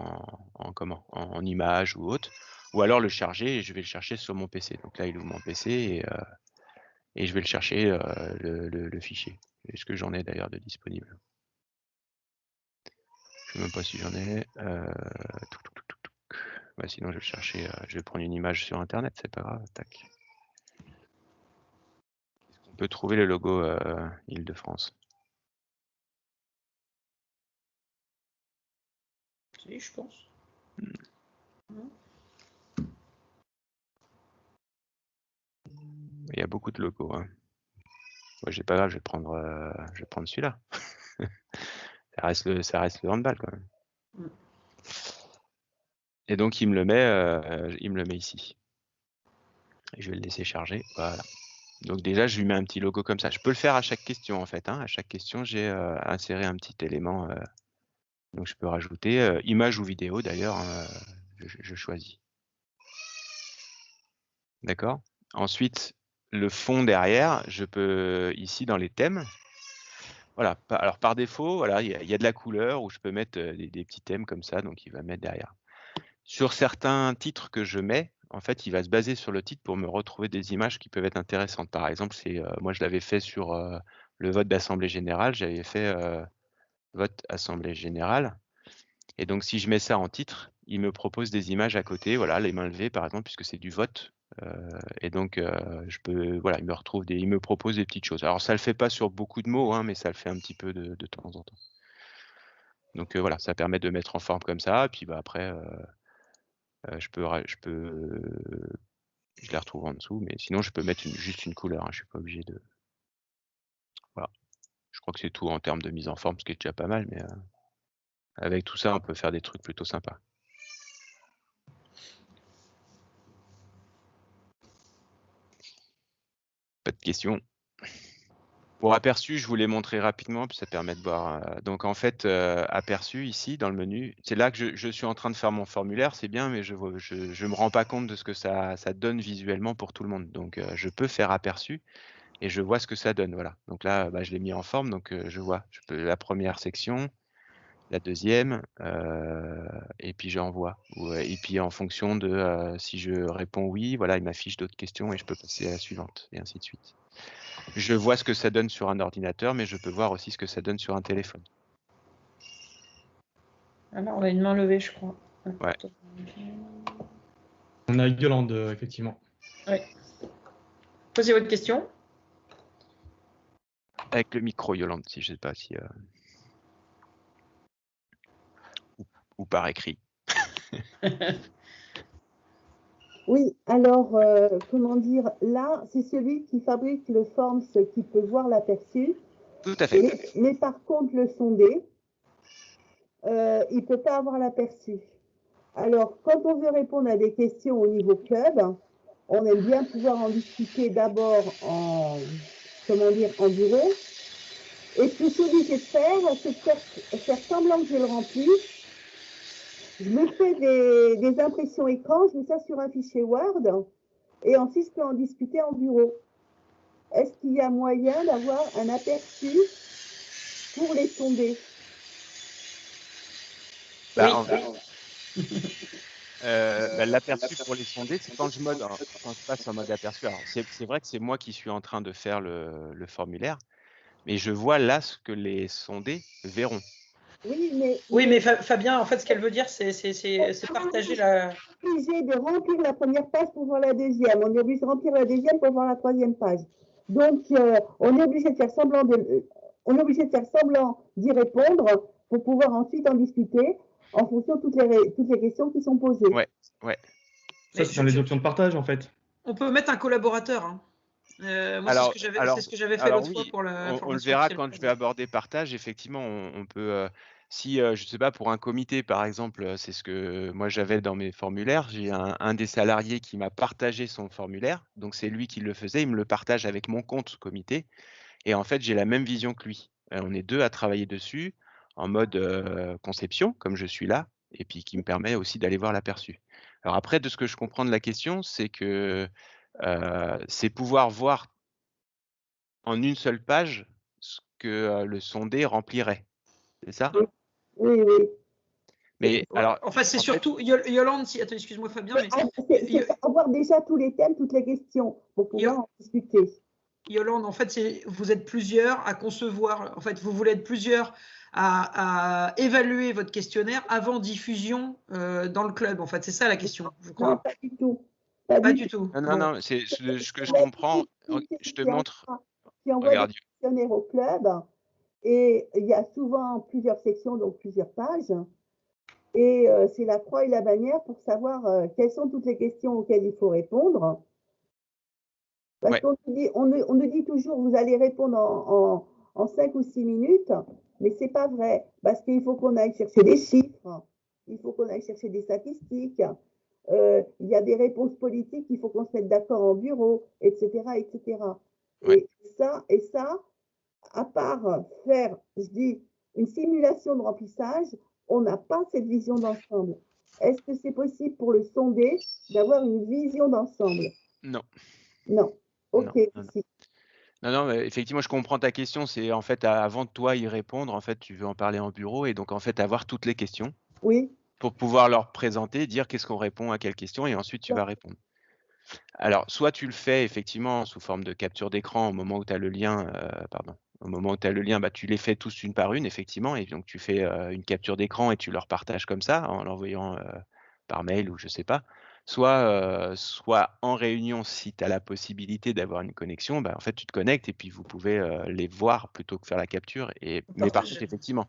en image ou autre, ou alors le charger et je vais le chercher sur mon PC. Donc là, il ouvre mon PC et je vais le chercher le fichier. Est-ce que j'en ai d'ailleurs de disponible? Je ne sais même pas si j'en ai. Ouais, sinon, je vais chercher. Je vais prendre une image sur Internet, c'est pas grave. Tac. Est-ce qu'on peut trouver le logo Île-de-France? Si, je pense. Il y a beaucoup de logos. Hein. Ouais, j'ai pas grave, je vais prendre celui-là. ça reste le handball quand même. Et donc il me le met ici. Et je vais le laisser charger. Voilà. Donc déjà, je lui mets un petit logo comme ça. Je peux le faire à chaque question en fait. Hein. À chaque question, j'ai inséré un petit élément. Donc je peux rajouter image ou vidéo d'ailleurs. Hein, je choisis. D'accord. Ensuite, le fond derrière, je peux ici dans les thèmes. Voilà. Alors par défaut, voilà, il y a de la couleur où je peux mettre des petits thèmes comme ça. Donc il va mettre derrière. Sur certains titres que je mets, en fait, il va se baser sur le titre pour me retrouver des images qui peuvent être intéressantes. Par exemple, moi, je l'avais fait sur le vote d'Assemblée générale. J'avais fait vote Assemblée générale. Et donc, si je mets ça en titre, il me propose des images à côté. Voilà, les mains levées, par exemple, puisque c'est du vote. Et donc, voilà, il me propose des petites choses. Alors, ça le fait pas sur beaucoup de mots, hein, mais ça le fait un petit peu de temps en temps. Donc, voilà, ça permet de mettre en forme comme ça. Puis, après. Je les retrouve en dessous, mais sinon je peux mettre juste une couleur, hein, je suis pas obligé de. Voilà. Je crois que c'est tout en termes de mise en forme, ce qui est déjà pas mal, mais avec tout ça, on peut faire des trucs plutôt sympas. Pas de questions. Pour aperçu, je vous l'ai montré rapidement, puis ça permet de voir. Donc en fait, aperçu ici dans le menu, c'est là que je suis en train de faire mon formulaire, c'est bien, mais je me rends pas compte de ce que ça donne visuellement pour tout le monde. Donc je peux faire aperçu et je vois ce que ça donne. Voilà. Donc là, je l'ai mis en forme, donc je vois. La première section, la deuxième, et puis j'envoie. Et puis en fonction de si je réponds oui, voilà, il m'affiche d'autres questions et je peux passer à la suivante, et ainsi de suite. Je vois ce que ça donne sur un ordinateur, mais je peux voir aussi ce que ça donne sur un téléphone. Alors, on a une main levée, je crois. Ouais. On a Yolande, effectivement. Oui. Posez votre question. Avec le micro, Yolande, si je sais pas si... ou par écrit. Oui, alors, comment dire, là, c'est celui qui fabrique le Forms qui peut voir l'aperçu. Tout à fait. Mais par contre, le sondé, il ne peut pas avoir l'aperçu. Alors, quand on veut répondre à des questions au niveau club, on aime bien pouvoir en discuter d'abord en bureau. Et ce que je suis obligée de faire, c'est de faire semblant que je le remplis. Je me fais des impressions écran, je mets ça sur un fichier Word et ensuite je peux en discuter en bureau. Est-ce qu'il y a moyen d'avoir un aperçu pour les sondés? L'aperçu pour les sondés, c'est quand je passe en mode aperçu. Alors, c'est vrai que c'est moi qui suis en train de faire le formulaire, mais je vois là ce que les sondés verront. Oui, mais Fabien, en fait, ce qu'elle veut dire, c'est partager la... On est obligé de remplir la première page pour voir la deuxième. On est obligé de remplir la deuxième pour voir la troisième page. Donc, on est obligé de faire semblant d'y répondre pour pouvoir ensuite en discuter en fonction de toutes les questions qui sont posées. Ouais. Ça, c'est dans les options de partage, en fait. On peut mettre un collaborateur. Hein. Moi, c'est ce que j'avais fait l'autre fois pour la formation. On le verra quand je vais aborder partage. Effectivement, on peut, si je sais pas, pour un comité par exemple, c'est ce que moi j'avais dans mes formulaires. J'ai un des salariés qui m'a partagé son formulaire, donc c'est lui qui le faisait. Il me le partage avec mon compte comité, et en fait j'ai la même vision que lui. On est deux à travailler dessus en mode conception, comme je suis là, et puis qui me permet aussi d'aller voir l'aperçu. Alors après, de ce que je comprends de la question, c'est que c'est pouvoir voir en une seule page ce que le sondé remplirait. C'est ça? Oui. Mais alors, enfin, c'est en fait, surtout Yolande, si, attends, excuse-moi Fabien, mais C'est avoir déjà tous les thèmes, toutes les questions pour pouvoir en discuter. Yolande, en fait, vous êtes plusieurs à concevoir, en fait, vous voulez être plusieurs à évaluer votre questionnaire avant diffusion dans le club. En fait, c'est ça la question, je crois. Non, pas du tout. Pas du tout. Non, c'est ce que je comprends. Je te montre. Qui envoie Regarde. des questionnaires au club et il y a souvent plusieurs sections, donc plusieurs pages. Et c'est la croix et la bannière pour savoir quelles sont toutes les questions auxquelles il faut répondre. Parce qu'on nous dit toujours, vous allez répondre en 5 ou 6 minutes, mais ce n'est pas vrai, parce qu'il faut qu'on aille chercher des chiffres, il faut qu'on aille chercher des statistiques, il y a des réponses politiques, il faut qu'on se mette d'accord en bureau, etc. etc. Ouais. Et ça, à part faire, je dis, une simulation de remplissage, on n'a pas cette vision d'ensemble. Est-ce que c'est possible pour le sondé d'avoir une vision d'ensemble? Non. Non. Ok, merci. Non, mais effectivement, je comprends ta question. C'est en fait, avant de toi y répondre, en fait, tu veux en parler en bureau et donc en fait avoir toutes les questions. Oui. Pour pouvoir leur présenter, dire qu'est-ce qu'on répond à quelle question et ensuite tu vas répondre. Alors, soit tu le fais effectivement sous forme de capture d'écran au moment où tu as le lien, au moment où tu as le lien, bah, tu les fais tous une par une, effectivement, et donc tu fais une capture d'écran et tu leur partages comme ça, en l'envoyant par mail ou je sais pas. Soit en réunion, si tu as la possibilité d'avoir une connexion, bah, en fait, tu te connectes et puis vous pouvez les voir plutôt que faire la capture. Mais par contre, effectivement,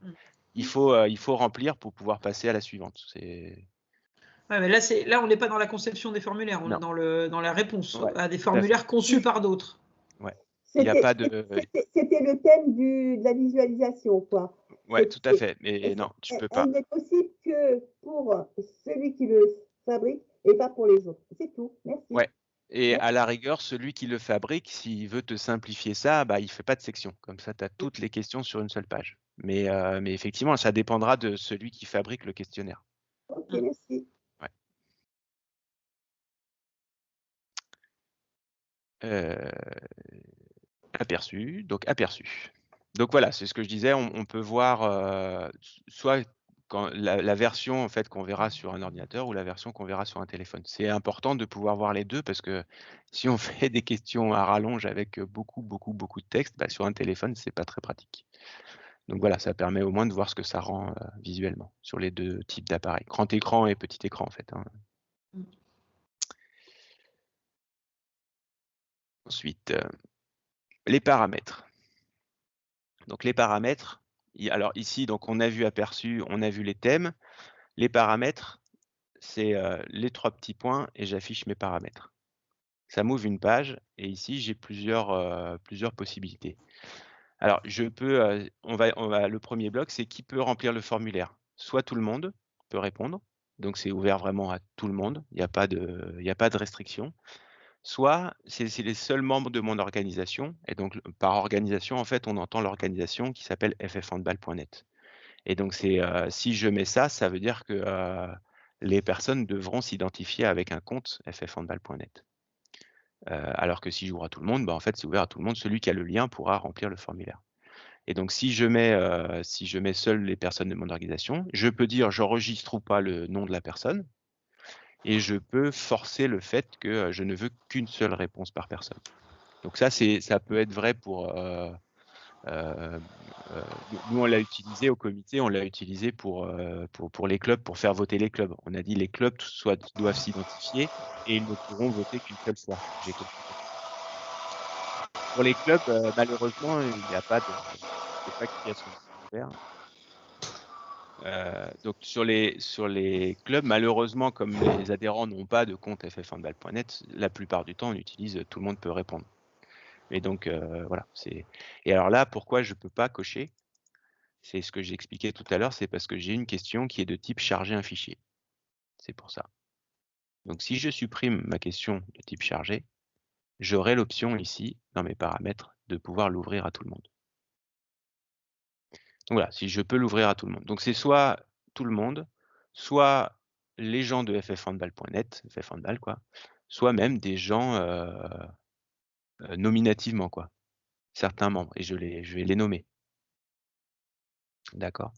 il faut remplir pour pouvoir passer à la suivante. Ouais, mais là, on n'est pas dans la conception des formulaires, on est dans la réponse à des formulaires conçus par d'autres. Ouais. Il n'y a pas de. C'était le thème de la visualisation, quoi. Ouais, tout à fait. Mais non, tu peux pas. Elle n'est possible que pour celui qui le fabrique et pas pour les autres. C'est tout. Merci. Ouais. Et à la rigueur, celui qui le fabrique, s'il veut te simplifier ça, bah, il ne fait pas de section. Comme ça, tu as toutes les questions sur une seule page. Mais effectivement, ça dépendra de celui qui fabrique le questionnaire. Ok, merci. Ouais. Aperçu. Donc voilà, c'est ce que je disais. On peut voir soit quand la version en fait qu'on verra sur un ordinateur ou la version qu'on verra sur un téléphone. C'est important de pouvoir voir les deux parce que si on fait des questions à rallonge avec beaucoup de texte, bah, sur un téléphone, c'est pas très pratique. Donc voilà, ça permet au moins de voir ce que ça rend visuellement sur les deux types d'appareils, grand écran et petit écran en fait. Hein. Ensuite, les paramètres. Donc les paramètres, alors ici, donc on a vu aperçu, on a vu les thèmes. Les paramètres, c'est les 3 petits points et j'affiche mes paramètres. Ça m'ouvre une page et ici j'ai plusieurs possibilités. Alors je peux, le premier bloc, c'est qui peut remplir le formulaire. Soit tout le monde peut répondre, donc c'est ouvert vraiment à tout le monde, il n'y a pas de restriction. Soit c'est les seuls membres de mon organisation, et donc par organisation, en fait, on entend l'organisation qui s'appelle ffhandball.net. Et donc si je mets ça, ça veut dire que les personnes devront s'identifier avec un compte ffhandball.net. Alors que si j'ouvre à tout le monde, bah, en fait, c'est ouvert à tout le monde. Celui qui a le lien pourra remplir le formulaire. Et donc, si je mets seules les personnes de mon organisation, je peux dire j'enregistre ou pas le nom de la personne. Et je peux forcer le fait que je ne veux qu'une seule réponse par personne. Donc ça peut être vrai pour nous on l'a utilisé au comité, on l'a utilisé pour les clubs, pour faire voter les clubs. On a dit les clubs doivent s'identifier et ils ne pourront voter qu'une seule fois. Pour les clubs, malheureusement, il n'y a pas d'activation ouverte. Donc sur les clubs, malheureusement, comme les adhérents n'ont pas de compte ffhandball.net, la plupart du temps, on utilise tout le monde peut répondre. Et donc voilà. Et alors là, pourquoi je ne peux pas cocher? C'est ce que j'expliquais tout à l'heure, c'est parce que j'ai une question qui est de type charger un fichier. C'est pour ça. Donc si je supprime ma question de type chargé, j'aurai l'option ici, dans mes paramètres, de pouvoir l'ouvrir à tout le monde. Donc voilà, si je peux l'ouvrir à tout le monde. Donc c'est soit tout le monde, soit les gens de ffhandball.net, ffhandball quoi, soit même des gens nominativement quoi, certains membres, et je vais les nommer. D'accord.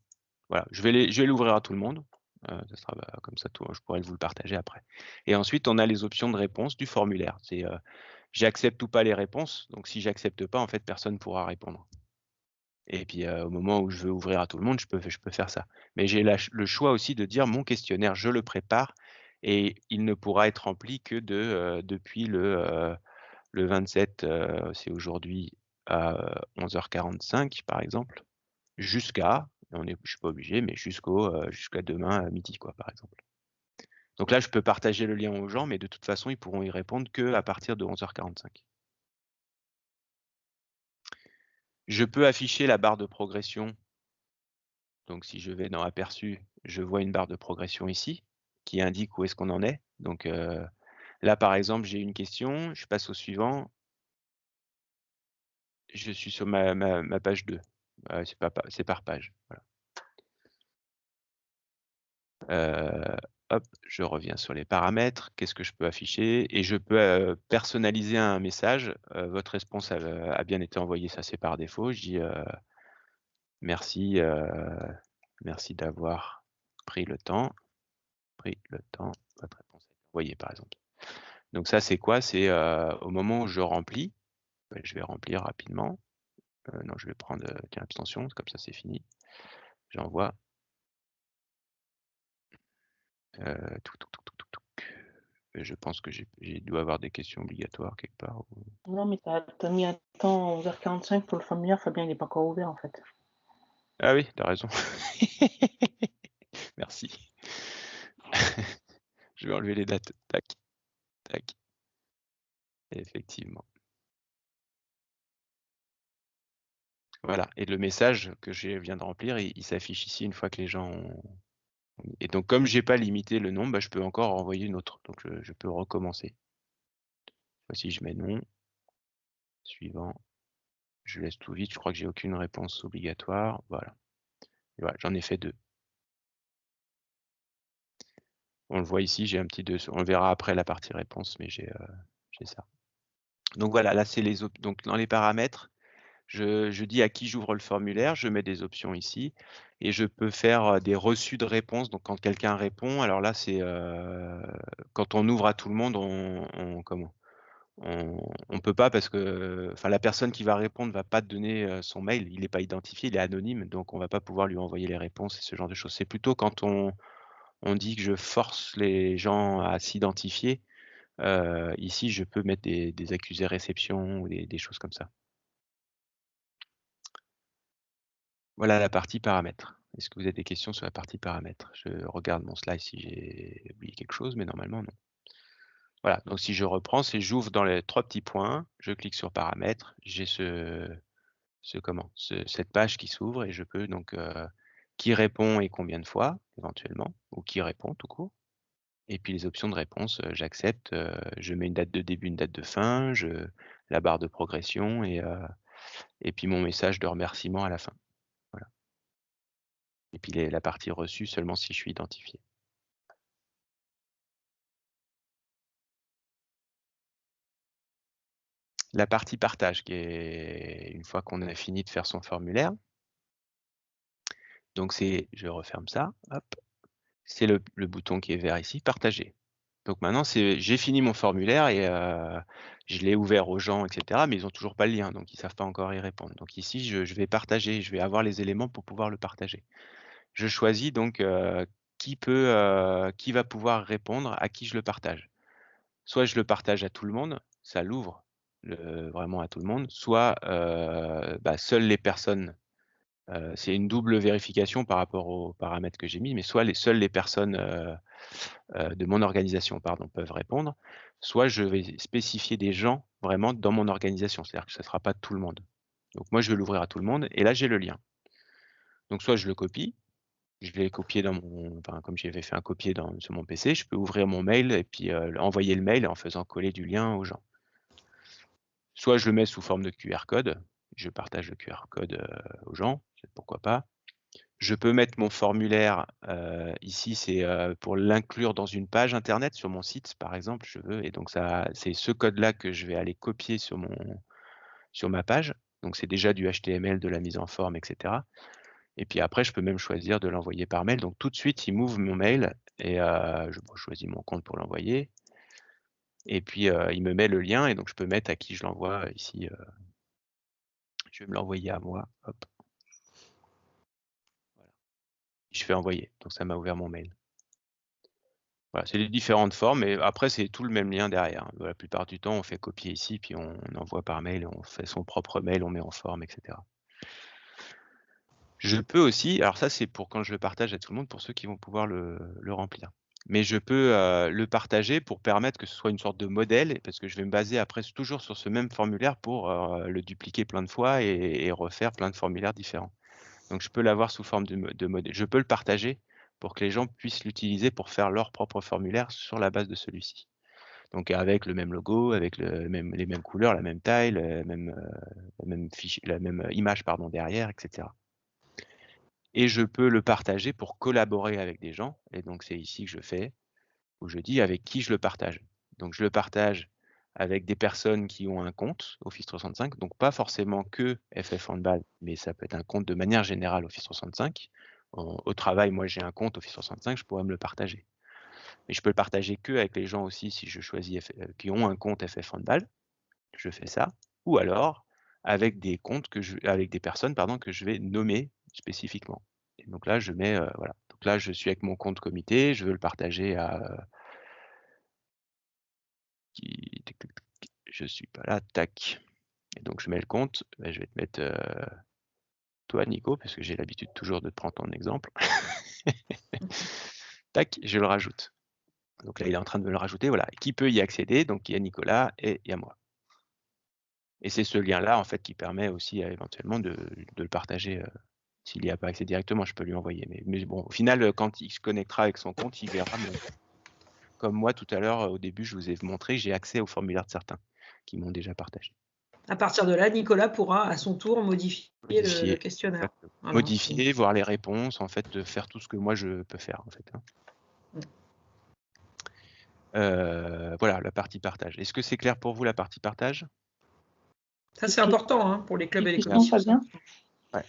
Voilà, je vais l'ouvrir à tout le monde. Ça sera comme ça, je pourrais vous le partager après. Et ensuite, on a les options de réponse du formulaire. C'est j'accepte ou pas les réponses. Donc, si j'accepte pas, en fait, personne ne pourra répondre. Et puis, au moment où je veux ouvrir à tout le monde, je peux faire ça. Mais j'ai le choix aussi de dire mon questionnaire, je le prépare et il ne pourra être rempli que depuis le 27, c'est aujourd'hui à 11h45 par exemple, jusqu'à, je suis pas obligé, mais jusqu'à demain à midi, quoi, par exemple. Donc là, je peux partager le lien aux gens, mais de toute façon, ils pourront y répondre qu'à partir de 11h45. Je peux afficher la barre de progression. Donc si je vais dans aperçu, je vois une barre de progression ici qui indique où est-ce qu'on en est. Donc là, par exemple, j'ai une question, je passe au suivant. Je suis sur ma page 2. C'est par page. Voilà. Hop, je reviens sur les paramètres. Qu'est-ce que je peux afficher? Et je peux personnaliser un message. Votre réponse a bien été envoyée, ça c'est par défaut. Je dis merci, merci d'avoir pris le temps. Votre réponse a été envoyée, par exemple. Donc ça, c'est quoi? C'est au moment où je remplis. Je vais remplir rapidement. Non, je vais prendre abstention, comme ça c'est fini. J'envoie. Je pense que j'ai dû avoir des questions obligatoires quelque part. Non, mais t'as mis un temps 11h45 pour le formulaire, Fabien, il n'est pas encore ouvert en fait. Ah oui, t'as raison. Merci. Je vais enlever les dates. Tac, tac. Effectivement. Voilà. Et le message que je viens de remplir, il s'affiche ici une fois que les gens ont... Et donc, comme j'ai pas limité le nombre, je peux encore envoyer une autre. Donc, je peux recommencer. Voici, je mets non. Suivant. Je laisse tout vide. Je crois que j'ai aucune réponse obligatoire. Voilà. Et voilà, j'en ai fait 2. On le voit ici, j'ai un petit 2. On le verra après la partie réponse, mais j'ai ça. Donc voilà, là c'est les donc dans les paramètres, je dis à qui j'ouvre le formulaire, je mets des options ici et je peux faire des reçus de réponse. Donc quand quelqu'un répond, alors là c'est quand on ouvre à tout le monde, on peut pas parce que la personne qui va répondre va pas donner son mail, il n'est pas identifié, il est anonyme, donc on va pas pouvoir lui envoyer les réponses et ce genre de choses. C'est plutôt quand on dit que je force les gens à s'identifier. Ici, je peux mettre des accusés réception ou des choses comme ça. Voilà la partie paramètres. Est-ce que vous avez des questions sur la partie paramètres? Je regarde mon slide si j'ai oublié quelque chose, mais normalement non. Voilà, donc si je reprends, c'est j'ouvre dans les 3 petits points, je clique sur paramètres, j'ai cette page qui s'ouvre et je peux donc qui répond et combien de fois éventuellement, ou qui répond tout court. Et puis les options de réponse, j'accepte, je mets une date de début, une date de fin, la barre de progression et puis mon message de remerciement à la fin. Voilà. Et puis la partie reçue seulement si je suis identifié. La partie partage qui est une fois qu'on a fini de faire son formulaire. Donc je referme ça, hop. C'est le bouton qui est vert ici, partager. Donc maintenant, j'ai fini mon formulaire et je l'ai ouvert aux gens, etc. Mais ils n'ont toujours pas le lien, donc ils ne savent pas encore y répondre. Donc ici, je vais partager, je vais avoir les éléments pour pouvoir le partager. Je choisis donc qui va pouvoir répondre, à qui je le partage. Soit je le partage à tout le monde, ça l'ouvre vraiment à tout le monde, soit seules les personnes. C'est une double vérification par rapport aux paramètres que j'ai mis, mais soit seules les personnes de mon organisation peuvent répondre, soit je vais spécifier des gens vraiment dans mon organisation, c'est-à-dire que ça ne sera pas tout le monde. Donc moi, je vais l'ouvrir à tout le monde et là, j'ai le lien. Donc soit je le copie, je vais copier comme j'avais fait un copier sur mon PC, je peux ouvrir mon mail et puis envoyer le mail en faisant coller du lien aux gens. Soit je le mets sous forme de QR code, je partage le QR code aux gens, pourquoi pas. Je peux mettre mon formulaire ici, c'est pour l'inclure dans une page internet sur mon site, par exemple, je veux. Et donc c'est ce code-là que je vais aller copier sur ma page. Donc c'est déjà du HTML, de la mise en forme, etc. Et puis après, je peux même choisir de l'envoyer par mail. Donc tout de suite, il m'ouvre mon mail et je choisis mon compte pour l'envoyer. Et puis il me met le lien et donc je peux mettre à qui je l'envoie ici. Je vais me l'envoyer à moi. Hop. Voilà. Je fais envoyer. Donc ça m'a ouvert mon mail. Voilà, c'est les différentes formes, et après c'est tout le même lien derrière. La plupart du temps, on fait copier ici, puis on envoie par mail, on fait son propre mail, on met en forme, etc. Je peux aussi, alors ça c'est pour quand je le partage à tout le monde, pour ceux qui vont pouvoir le remplir. Mais je peux le partager pour permettre que ce soit une sorte de modèle, parce que je vais me baser après toujours sur ce même formulaire pour le dupliquer plein de fois et refaire plein de formulaires différents. Donc je peux l'avoir sous forme de modèle. Je peux le partager pour que les gens puissent l'utiliser pour faire leur propre formulaire sur la base de celui-ci. Donc avec le même logo, avec les mêmes couleurs, la même taille, la même image derrière, etc. Et je peux le partager pour collaborer avec des gens. Et donc c'est ici que je fais, où je dis avec qui je le partage. Donc je le partage avec des personnes qui ont un compte Office 365, donc pas forcément que FF Handball, mais ça peut être un compte de manière générale Office 365. Au travail, moi j'ai un compte Office 365, je pourrais me le partager. Mais je peux le partager que avec les gens aussi, si je choisis qui ont un compte FF Handball, je fais ça. Ou alors avec des comptes avec des personnes que je vais nommer spécifiquement. Et donc là, je mets voilà. Donc là, je suis avec mon compte comité, je veux le partager à je suis pas là, tac. Et donc je mets le compte, je vais te mettre toi Nico, parce que j'ai l'habitude toujours de te prendre ton exemple. Tac, je le rajoute. Donc là, il est en train de me le rajouter, voilà. Qui peut y accéder? Donc il y a Nicolas et il y a moi. Et c'est ce lien-là, en fait, qui permet aussi éventuellement de le partager. S'il n'y a pas accès directement, je peux lui envoyer. Mais bon, au final, quand il se connectera avec son compte, il verra. Comme moi, tout à l'heure, au début, je vous ai montré, j'ai accès au formulaire de certains qui m'ont déjà partagé. À partir de là, Nicolas pourra à son tour modifier le questionnaire. Voilà. Modifier, voir les réponses, en fait, de faire tout ce que moi je peux faire, en fait. Voilà, la partie partage. Est-ce que c'est clair pour vous, la partie partage? Ça, c'est important pour les clubs et les Question, commissions. Fabien. Ouais,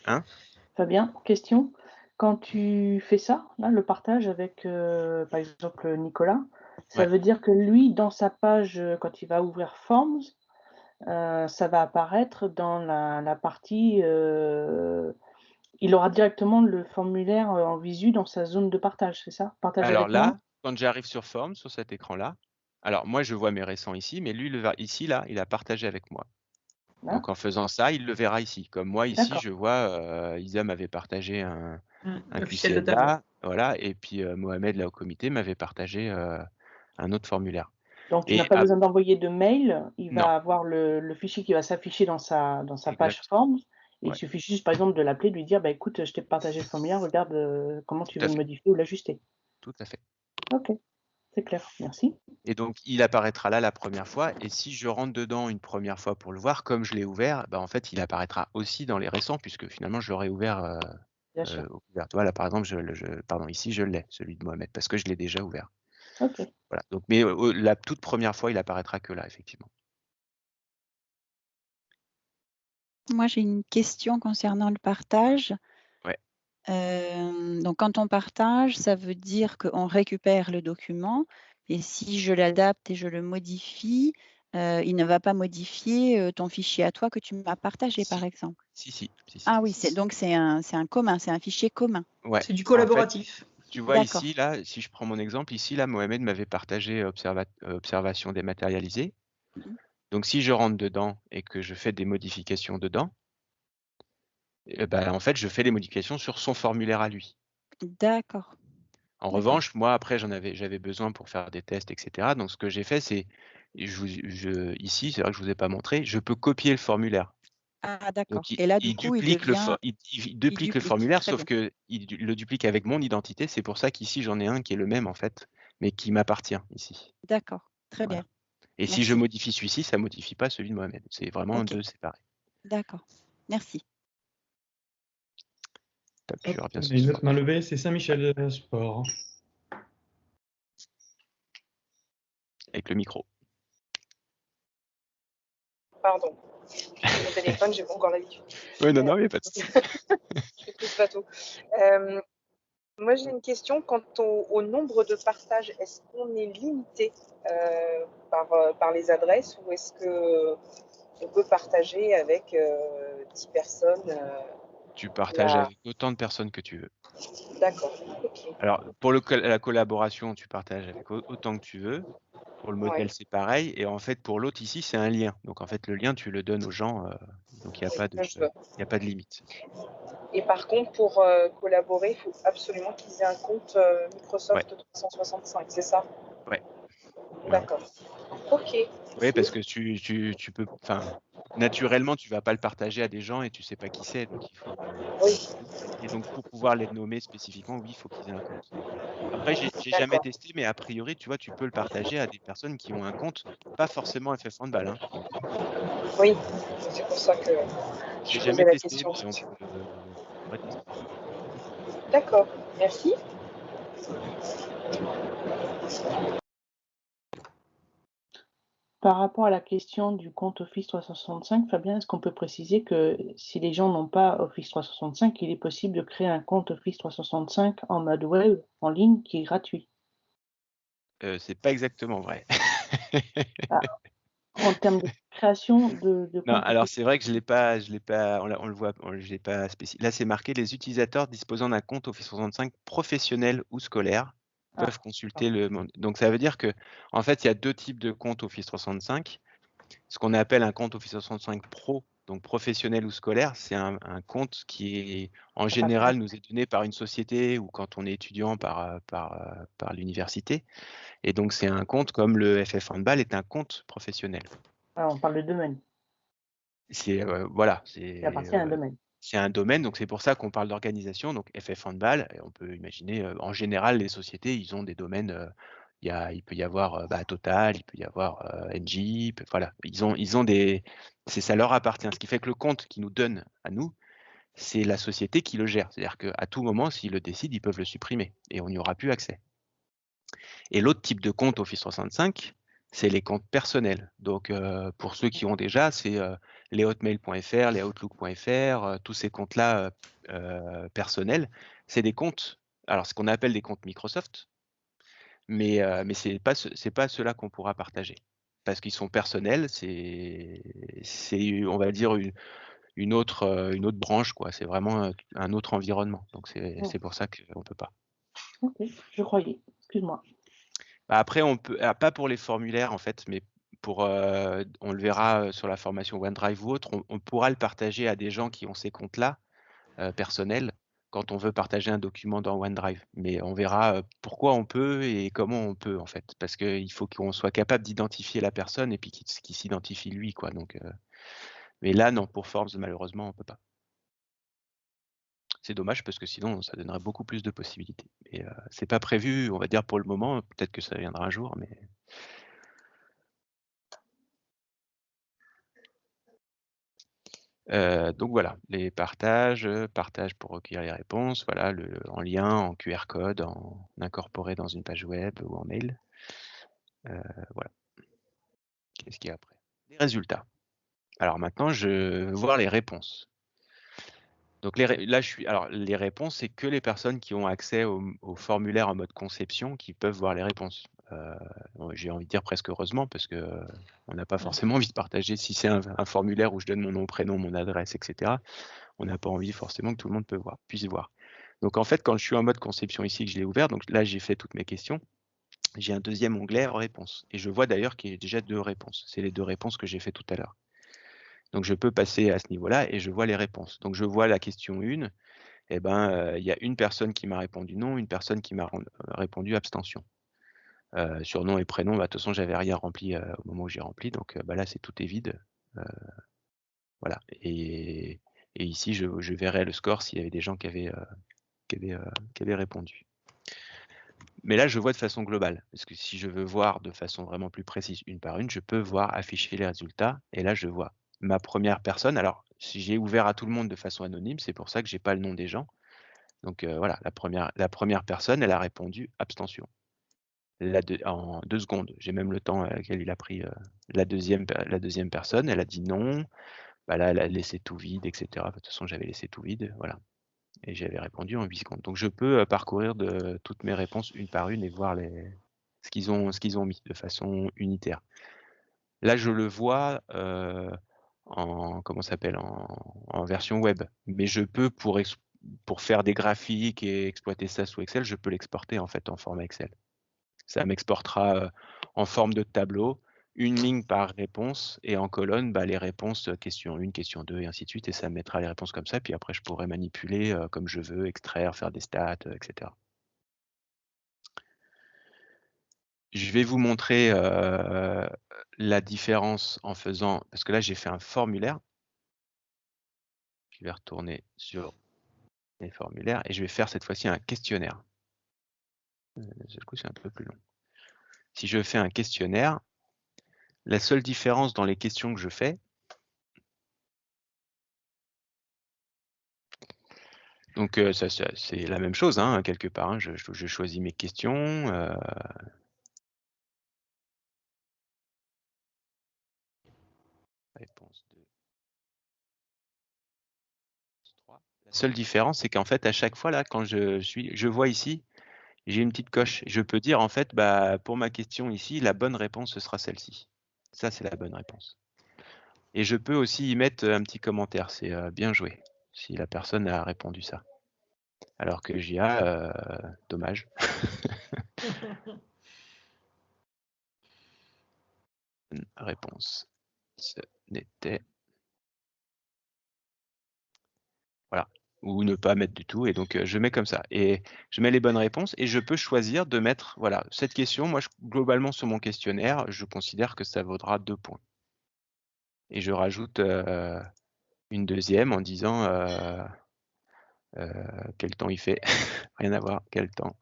Fabien, question. Quand tu fais ça, là, le partage avec, par exemple, Nicolas, ça veut dire que lui, dans sa page, quand il va ouvrir Forms, ça va apparaître dans la partie, il aura directement le formulaire en visu dans sa zone de partage, c'est ça? Partage alors avec moi? là, quand j'arrive sur Forms, sur cet écran-là, alors moi je vois mes récents ici, mais lui, ici, là, il a partagé avec moi. Là? Donc en faisant ça, il le verra ici. Comme moi, ici, je vois, Isa m'avait partagé un logiciel de QCM tableau. là, voilà, et puis Mohamed, là, au comité, m'avait partagé un autre formulaire. Donc tu n'as pas besoin d'envoyer de mail, il va avoir le fichier qui va s'afficher dans sa page Forms. Et il suffit juste, par exemple, de l'appeler, de lui dire, bah, écoute, je t'ai partagé le formulaire, regarde comment tu veux le modifier ou l'ajuster. Tout à fait. Ok, c'est clair, merci. Et donc, il apparaîtra là la première fois. Et si je rentre dedans une première fois pour le voir, comme je l'ai ouvert, bah, en fait, il apparaîtra aussi dans les récents, puisque finalement, je l'aurai ouvert. Voilà, par exemple, pardon, ici, je l'ai, celui de Mohamed, parce que je l'ai déjà ouvert. Ok. Voilà. Donc, mais la toute première fois, il apparaîtra que là, effectivement. Moi, j'ai une question concernant le partage. Ouais. Donc, quand on partage, ça veut dire qu'on récupère le document et si je l'adapte et je le modifie, il ne va pas modifier ton fichier à toi que tu m'as partagé, par exemple. Si. Ah oui, donc c'est un commun, c'est un fichier commun. Ouais. C'est du collaboratif. En fait, tu vois ici, là, si je prends mon exemple, ici, là, Mohamed m'avait partagé observation dématérialisée. Donc, si je rentre dedans et que je fais des modifications dedans, en fait, je fais les modifications sur son formulaire à lui. D'accord. En revanche, moi, après, j'avais besoin pour faire des tests, etc. Donc, ce que j'ai fait, c'est, ici, c'est vrai que je ne vous ai pas montré, je peux copier le formulaire. Ah d'accord. Donc, Et là, du coup, il duplique le formulaire, sauf qu'il le duplique avec mon identité. C'est pour ça qu'ici, j'en ai un qui est le même, en fait, mais qui m'appartient ici. D'accord, très bien. Et si je modifie celui-ci, ça ne modifie pas celui de Mohamed. C'est vraiment deux séparés. D'accord, merci. Top, je reviens sur une autre main levée, c'est Saint-Michel Sport. Avec le micro. Pardon. téléphone, j'ai pas encore l'habitude. Oui, non, il n'y a pas de souci. Je trouve pas tout. Moi, j'ai une question quant au nombre de partages. Est-ce qu'on est limité par les adresses ou est-ce qu'on peut partager avec 10 personnes Tu partages la- avec autant de personnes que tu veux. D'accord. Ok. Alors, pour la collaboration, tu partages avec autant que tu veux. Pour le modèle, Ouais. c'est pareil. Et en fait, pour l'autre ici, c'est un lien. Donc, en fait, le lien, tu le donnes aux gens. Donc, il n'y a pas de, Quand je veux. il y a pas de limite. Et par contre, pour collaborer, il faut absolument qu'ils aient un compte Microsoft 365, c'est ça? Ouais. D'accord. Ok. Oui, parce que tu peux, enfin, naturellement, tu vas pas le partager à des gens et tu sais pas qui c'est, donc il faut. Oui. Et donc pour pouvoir les nommer spécifiquement, oui, il faut qu'ils aient un compte. Après, j'ai jamais testé, mais a priori, tu vois, tu peux le partager à des personnes qui ont un compte, pas forcément FF Handball. Hein. Donc, Oui, c'est pour ça que je j'ai posais jamais la testé, question. mais on pourrait tester. D'accord, merci. Par rapport à la question du compte Office 365, Fabien, est-ce qu'on peut préciser que si les gens n'ont pas Office 365, il est possible de créer un compte Office 365 en mode web, en ligne, qui est gratuit? C'est pas exactement vrai. En termes de création de Non, compte alors Office. c'est vrai que je l'ai pas, on le voit, je l'ai pas spécifié. Là, c'est marqué les utilisateurs disposant d'un compte Office 365 professionnel ou scolaire peuvent consulter le monde. Donc ça veut dire que en fait, il y a deux types de comptes Office 365. Ce qu'on appelle un compte Office 365 Pro, donc professionnel ou scolaire, c'est un compte qui est en général nous est donné par une société ou quand on est étudiant par l'université. Et donc c'est un compte comme le FF Handball est un compte professionnel. Alors, on parle de domaine. C'est voilà, Il appartient à un domaine. c'est un domaine, donc c'est pour ça qu'on parle d'organisation. Donc FF Handball, et on peut imaginer, en général, les sociétés, ils ont des domaines. Il peut y avoir Total, il peut y avoir Engie, voilà, ils ont des, c'est ça leur appartient. Ce qui fait que le compte qu'ils nous donnent à nous, c'est la société qui le gère. C'est-à-dire qu'à tout moment, s'ils le décident, ils peuvent le supprimer et on n'y aura plus accès. Et l'autre type de compte Office 365, c'est les comptes personnels. Donc, pour ceux qui ont déjà, c'est les hotmail.fr, les outlook.fr, tous ces comptes-là personnels. C'est des comptes, alors ce qu'on appelle des comptes Microsoft, mais c'est pas ceux-là qu'on pourra partager. Parce qu'ils sont personnels, c'est on va dire, une autre branche, quoi. C'est vraiment un autre environnement. Donc, c'est pour ça qu'on ne peut pas. Ok, je croyais. Excuse-moi. Après, on peut, pas pour les formulaires en fait, mais pour, on le verra sur la formation OneDrive ou autre, on pourra le partager à des gens qui ont ces comptes-là personnels quand on veut partager un document dans OneDrive. Mais on verra pourquoi on peut et comment on peut en fait, parce qu'il faut qu'on soit capable d'identifier la personne et puis qu'il s'identifie lui, quoi. Donc, mais là, non, pour Forms, malheureusement, on peut pas. C'est dommage parce que sinon, ça donnerait beaucoup plus de possibilités. Mais c'est pas prévu, on va dire pour le moment. Peut-être que ça viendra un jour, mais. Donc voilà, les partages pour recueillir les réponses, voilà, en lien, en QR code, en incorporé dans une page web ou en mail. Voilà. Qu'est-ce qu'il y a après? Les résultats. Alors maintenant, je veux voir les réponses. Donc là, les réponses, c'est que les personnes qui ont accès au formulaire en mode conception qui peuvent voir les réponses. J'ai envie de dire presque heureusement, parce que on n'a pas forcément envie de partager. Si c'est un formulaire où je donne mon nom, prénom, mon adresse, etc., on n'a pas envie forcément que tout le monde puisse voir. Donc en fait, quand je suis en mode conception ici, que je l'ai ouvert, donc là j'ai fait toutes mes questions, j'ai un deuxième onglet réponses. Et je vois d'ailleurs qu'il y a déjà 2 réponses. C'est les 2 réponses que j'ai fait tout à l'heure. Donc je peux passer à ce niveau-là et je vois les réponses. Donc je vois la question 1, eh ben, il y a une personne qui m'a répondu non, une personne qui m'a répondu abstention. Sur nom et prénom, de toute façon, j'avais rien rempli au moment où j'ai rempli, donc là, tout est vide. Voilà. Et ici, je verrai le score s'il y avait des gens qui avaient répondu. Mais là, je vois de façon globale, parce que si je veux voir de façon vraiment plus précise une par une, je peux voir afficher les résultats, et là, je vois ma première personne. Alors, si j'ai ouvert à tout le monde de façon anonyme, c'est pour ça que j'ai pas le nom des gens. Donc voilà, la première personne, elle a répondu abstention. En 2 secondes, j'ai même le temps à laquelle il a pris la deuxième personne, elle a dit non. bah là, elle a laissé tout vide, etc. De toute façon, j'avais laissé tout vide, voilà. Et j'avais répondu en 8 secondes. Donc, je peux parcourir de toutes mes réponses une par une et voir ce qu'ils ont mis de façon unitaire. Là, je le vois comment ça s'appelle, en version web. Mais je peux, pour faire des graphiques et exploiter ça sous Excel, je peux l'exporter en fait en format Excel. Ça m'exportera en forme de tableau, une ligne par réponse, et en colonne, bah, les réponses question 1, question 2, et ainsi de suite, et ça me mettra les réponses comme ça, puis après je pourrais manipuler comme je veux, extraire, faire des stats, etc. Je vais vous montrer la différence en faisant, parce que là j'ai fait un formulaire. Je vais retourner sur les formulaires et je vais faire cette fois-ci un questionnaire. Du coup, c'est un peu plus long. Si je fais un questionnaire, la seule différence dans les questions que je fais, donc c'est la même chose hein, quelque part. Hein. Je choisis mes questions. Réponse 2. 3. La seule différence, c'est qu'en fait, à chaque fois, là, quand je vois ici, j'ai une petite coche. Je peux dire, en fait, bah, pour ma question ici, la bonne réponse, ce sera celle-ci. Ça, c'est la bonne réponse. Et je peux aussi y mettre un petit commentaire. C'est bien joué, si la personne a répondu ça. Alors que JA, dommage. Réponse. Ce n'était. Voilà. Ou ne pas mettre du tout. Et donc, je mets comme ça. Et je mets les bonnes réponses et je peux choisir de mettre, voilà, cette question, moi, globalement, sur mon questionnaire, je considère que ça vaudra 2 points. Et je rajoute une deuxième en disant quel temps il fait. Rien à voir, quel temps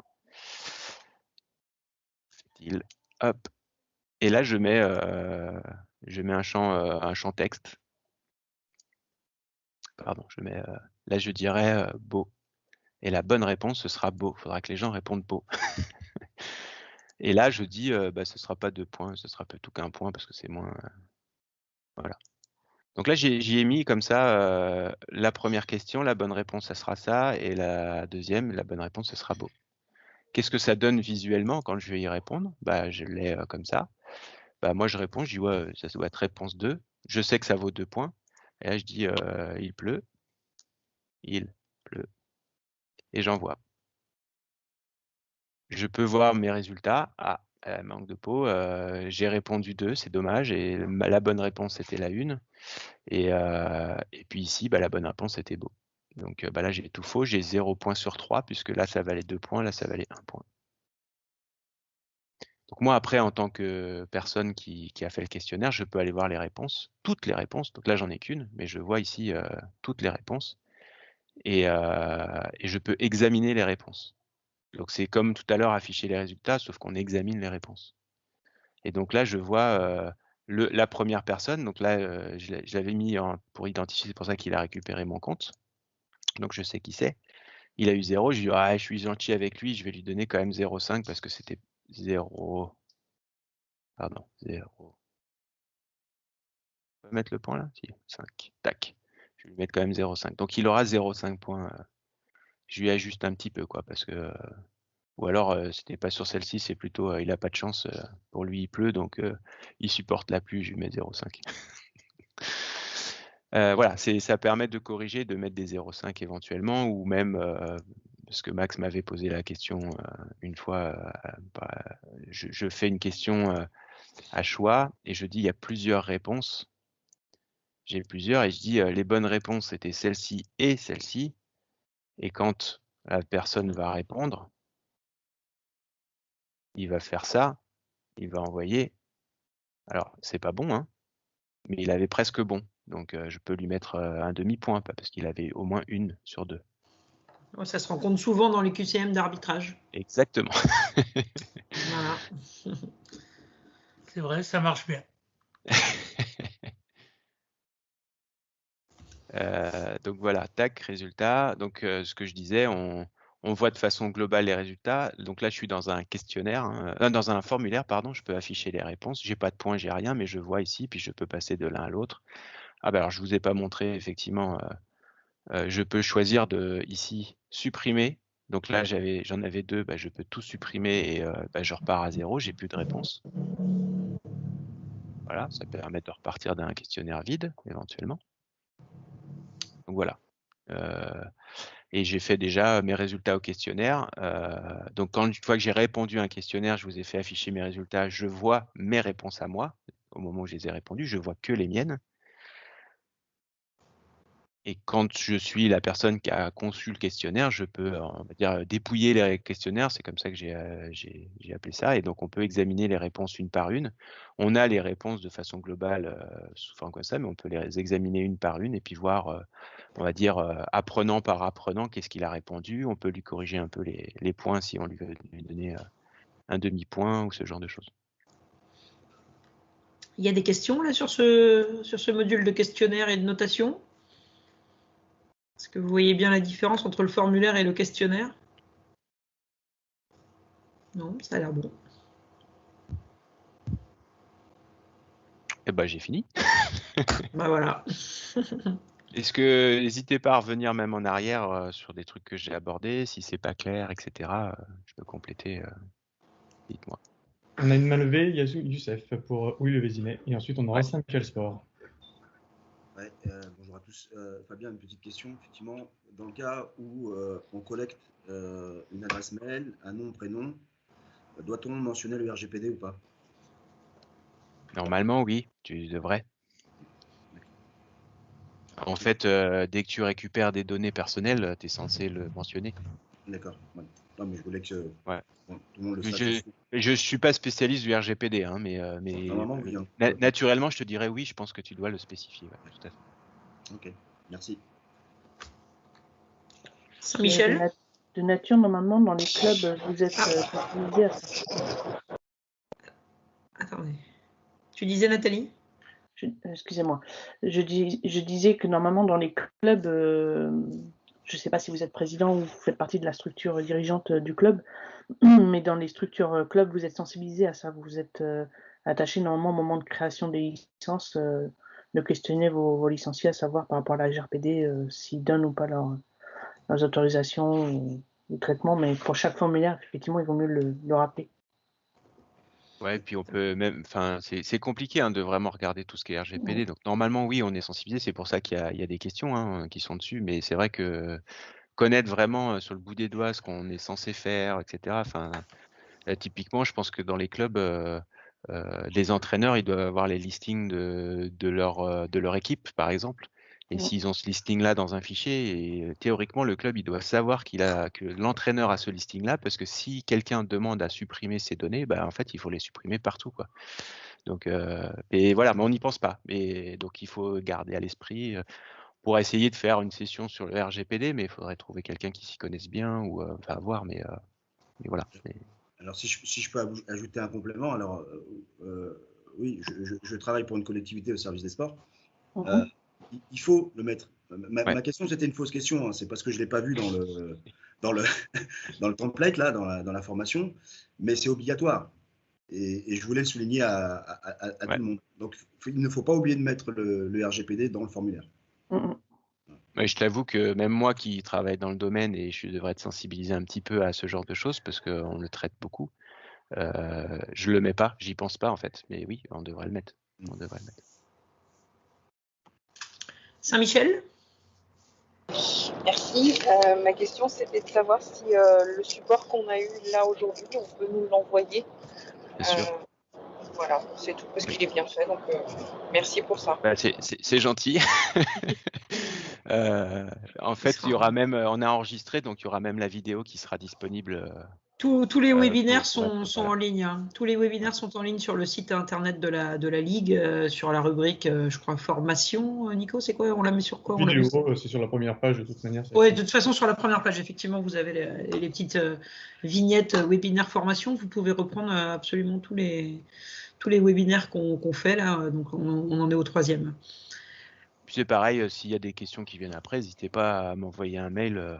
fait-il. Hop. Et là, je mets un champ texte. Pardon, là, je dirais beau. Et la bonne réponse, ce sera beau. Il faudra que les gens répondent beau. Et là, je dis, bah, ce ne sera pas 2 points, ce sera plutôt qu'1 point parce que c'est moins. Voilà. Donc là, j'y ai mis comme ça la première question, la bonne réponse, ça sera ça. Et la deuxième, la bonne réponse, ce sera beau. Qu'est-ce que ça donne visuellement quand je vais y répondre? Bah, je l'ai comme ça. Bah, moi, je réponds, je dis, ouais, ça doit être réponse 2. Je sais que ça vaut 2 points. Et là, je dis, il pleut. Il pleut. Et j'envoie. Je peux voir mes résultats. Ah, manque de peau. J'ai répondu 2, c'est dommage. Et la bonne réponse, c'était la 1. Et puis ici, bah, la bonne réponse, c'était beau. Donc bah, là, j'ai tout faux. J'ai 0 points sur 3, puisque là, ça valait 2 points. Là, ça valait 1 point. Donc moi, après, en tant que personne qui a fait le questionnaire, je peux aller voir les réponses, toutes les réponses. Donc là, j'en ai qu'une, mais je vois ici toutes les réponses. Et je peux examiner les réponses. Donc c'est comme tout à l'heure afficher les résultats, sauf qu'on examine les réponses. Et donc là, je vois la première personne. Donc là, je l'avais mis pour identifier, c'est pour ça qu'il a récupéré mon compte. Donc je sais qui c'est. Il a eu 0. Je lui dis, ah, je suis gentil avec lui, je vais lui donner quand même 0,5 parce que c'était 0. Pardon, 0. On va mettre le point là? Si, 5. Tac. Je vais lui mettre quand même 0,5. Donc il aura 0,5 points. Je lui ajuste un petit peu, quoi, parce que. Ou alors, c'était pas sur celle-ci, c'est plutôt il a pas de chance. Pour lui, il pleut, donc il supporte la pluie, je lui mets 0,5. Voilà, ça permet de corriger, de mettre des 0,5 éventuellement, ou même, parce que Max m'avait posé la question une fois, je fais une question à choix et je dis il y a plusieurs réponses. J'ai plusieurs et je dis les bonnes réponses c'était celle-ci et celle-ci. Et quand la personne va répondre, il va faire ça, il va envoyer. Alors, c'est pas bon, hein, mais il avait presque bon. Donc, je peux lui mettre un demi-point, parce qu'il avait au moins 1 sur 2. Ça se rencontre souvent dans les QCM d'arbitrage. Exactement. Voilà. C'est vrai, ça marche bien. Donc voilà, tac, résultat. Donc ce que je disais, on voit de façon globale les résultats. Donc là, je suis dans un questionnaire, dans un formulaire, pardon. Je peux afficher les réponses. J'ai pas de points, j'ai rien, mais je vois ici, puis je peux passer de l'un à l'autre. Ah bah alors je vous ai pas montré effectivement. Je peux choisir de ici supprimer. Donc là j'en avais 2, bah, je peux tout supprimer et bah, je repars à 0, j'ai plus de réponse. Voilà, ça permet de repartir d'un questionnaire vide éventuellement. Donc voilà. Et j'ai fait déjà mes résultats au questionnaire. Donc une fois que j'ai répondu à un questionnaire, je vous ai fait afficher mes résultats, je vois mes réponses à moi. Au moment où je les ai répondues, je vois que les miennes. Et quand je suis la personne qui a conçu le questionnaire, je peux, on va dire, dépouiller les questionnaires, c'est comme ça que j'ai appelé ça, et donc on peut examiner les réponses une par une. On a les réponses de façon globale sous forme comme ça, mais on peut les examiner une par une et puis voir, on va dire, apprenant par apprenant, qu'est-ce qu'il a répondu. On peut lui corriger un peu les points si on lui veut lui donner un demi-point ou ce genre de choses. Il y a des questions là sur ce module de questionnaire et de notation? Est-ce que vous voyez bien la différence entre le formulaire et le questionnaire? Non, ça a l'air bon. Et ben j'ai fini. Bah voilà. Est-ce que n'hésitez pas à revenir même en arrière sur des trucs que j'ai abordés, si c'est pas clair, etc. Je peux compléter. Dites-moi. On a une main levée, il y a Youssef pour Oui le Vésinet, et ensuite on aura Saint-Michel Sport. Ouais, bonjour à tous. Fabien, une petite question. Effectivement, dans le cas où on collecte une adresse mail, un nom, prénom, doit-on mentionner le RGPD ou pas? Normalement, oui, tu devrais. En fait, dès que tu récupères des données personnelles, tu es censé le mentionner. D'accord. Ouais. Non, mais je voulais que Ouais. bon, tout le monde le sache. Je ne suis pas spécialiste du RGPD, hein, mais Normalement, oui, hein. Naturellement, je te dirais oui, je pense que tu dois le spécifier. Ouais, tout à fait. Ok, merci. Saint-Michel? De nature, normalement, dans les clubs, vous êtes sensibilisés à ça. Attendez. Tu disais, Nathalie? Excusez-moi. Je disais que normalement, dans les clubs, je ne sais pas si vous êtes président ou vous faites partie de la structure dirigeante du club, mais dans les structures clubs, vous êtes sensibilisés à ça. Vous êtes attaché normalement au moment de création des licences, de questionner vos licenciés, à savoir par rapport à la RGPD, s'ils donnent ou pas leurs autorisations ou traitement, mais pour chaque formulaire, effectivement, il vaut mieux le rappeler. Ouais, puis on peut même, enfin, c'est compliqué hein, de vraiment regarder tout ce qui est RGPD. Donc normalement, oui, on est sensibilisé. C'est pour ça qu'il y a des questions hein, qui sont dessus. Mais c'est vrai que connaître vraiment sur le bout des doigts ce qu'on est censé faire, etc. Enfin, typiquement, je pense que dans les clubs, les entraîneurs, ils doivent avoir les listings de leur équipe, par exemple. Et s'ils ont ce listing-là dans un fichier, et théoriquement, le club, il doit savoir que l'entraîneur a ce listing-là, parce que si quelqu'un demande à supprimer ces données, bah, en fait, il faut les supprimer partout, quoi. Donc, et voilà, mais on n'y pense pas. Et donc, il faut garder à l'esprit. On pourrait essayer de faire une session sur le RGPD, mais il faudrait trouver quelqu'un qui s'y connaisse bien, ou enfin, voir, mais voilà. Alors, si je peux ajouter un complément, alors oui, je travaille pour une collectivité au service des sports. Il faut le mettre. Ma question, c'était une fausse question. Hein. C'est parce que je ne l'ai pas vu dans le template, là, dans la formation, mais c'est obligatoire. Et je voulais le souligner à tout le monde. Donc, il ne faut pas oublier de mettre le RGPD dans le formulaire. Ouais, je t'avoue que même moi qui travaille dans le domaine, et je devrais être sensibilisé un petit peu à ce genre de choses, parce qu'on le traite beaucoup, je le mets pas, j'y pense pas en fait. Mais oui, on devrait le mettre. On devrait le mettre. Saint-Michel? Merci. Ma question, c'était de savoir si le support qu'on a eu là aujourd'hui, on peut nous l'envoyer. Bien sûr. Voilà, c'est tout, parce qu'il est bien fait, donc merci pour ça. Bah, c'est gentil. En fait, il y aura même, on a enregistré, donc il y aura même la vidéo qui sera disponible. Tous les webinaires sont en ligne. Hein. Tous les webinaires sont en ligne sur le site internet de la Ligue, sur la rubrique, je crois, formation. Nico, c'est quoi? On la met sur quoi? Vidéo, c'est sur la première page de toute manière. Oui, de toute façon, sur la première page, effectivement, vous avez les petites vignettes webinaires formation. Vous pouvez reprendre absolument tous les webinaires qu'on fait là. Donc, on en est au 3e. Puis c'est pareil, s'il y a des questions qui viennent après, n'hésitez pas à m'envoyer un mail.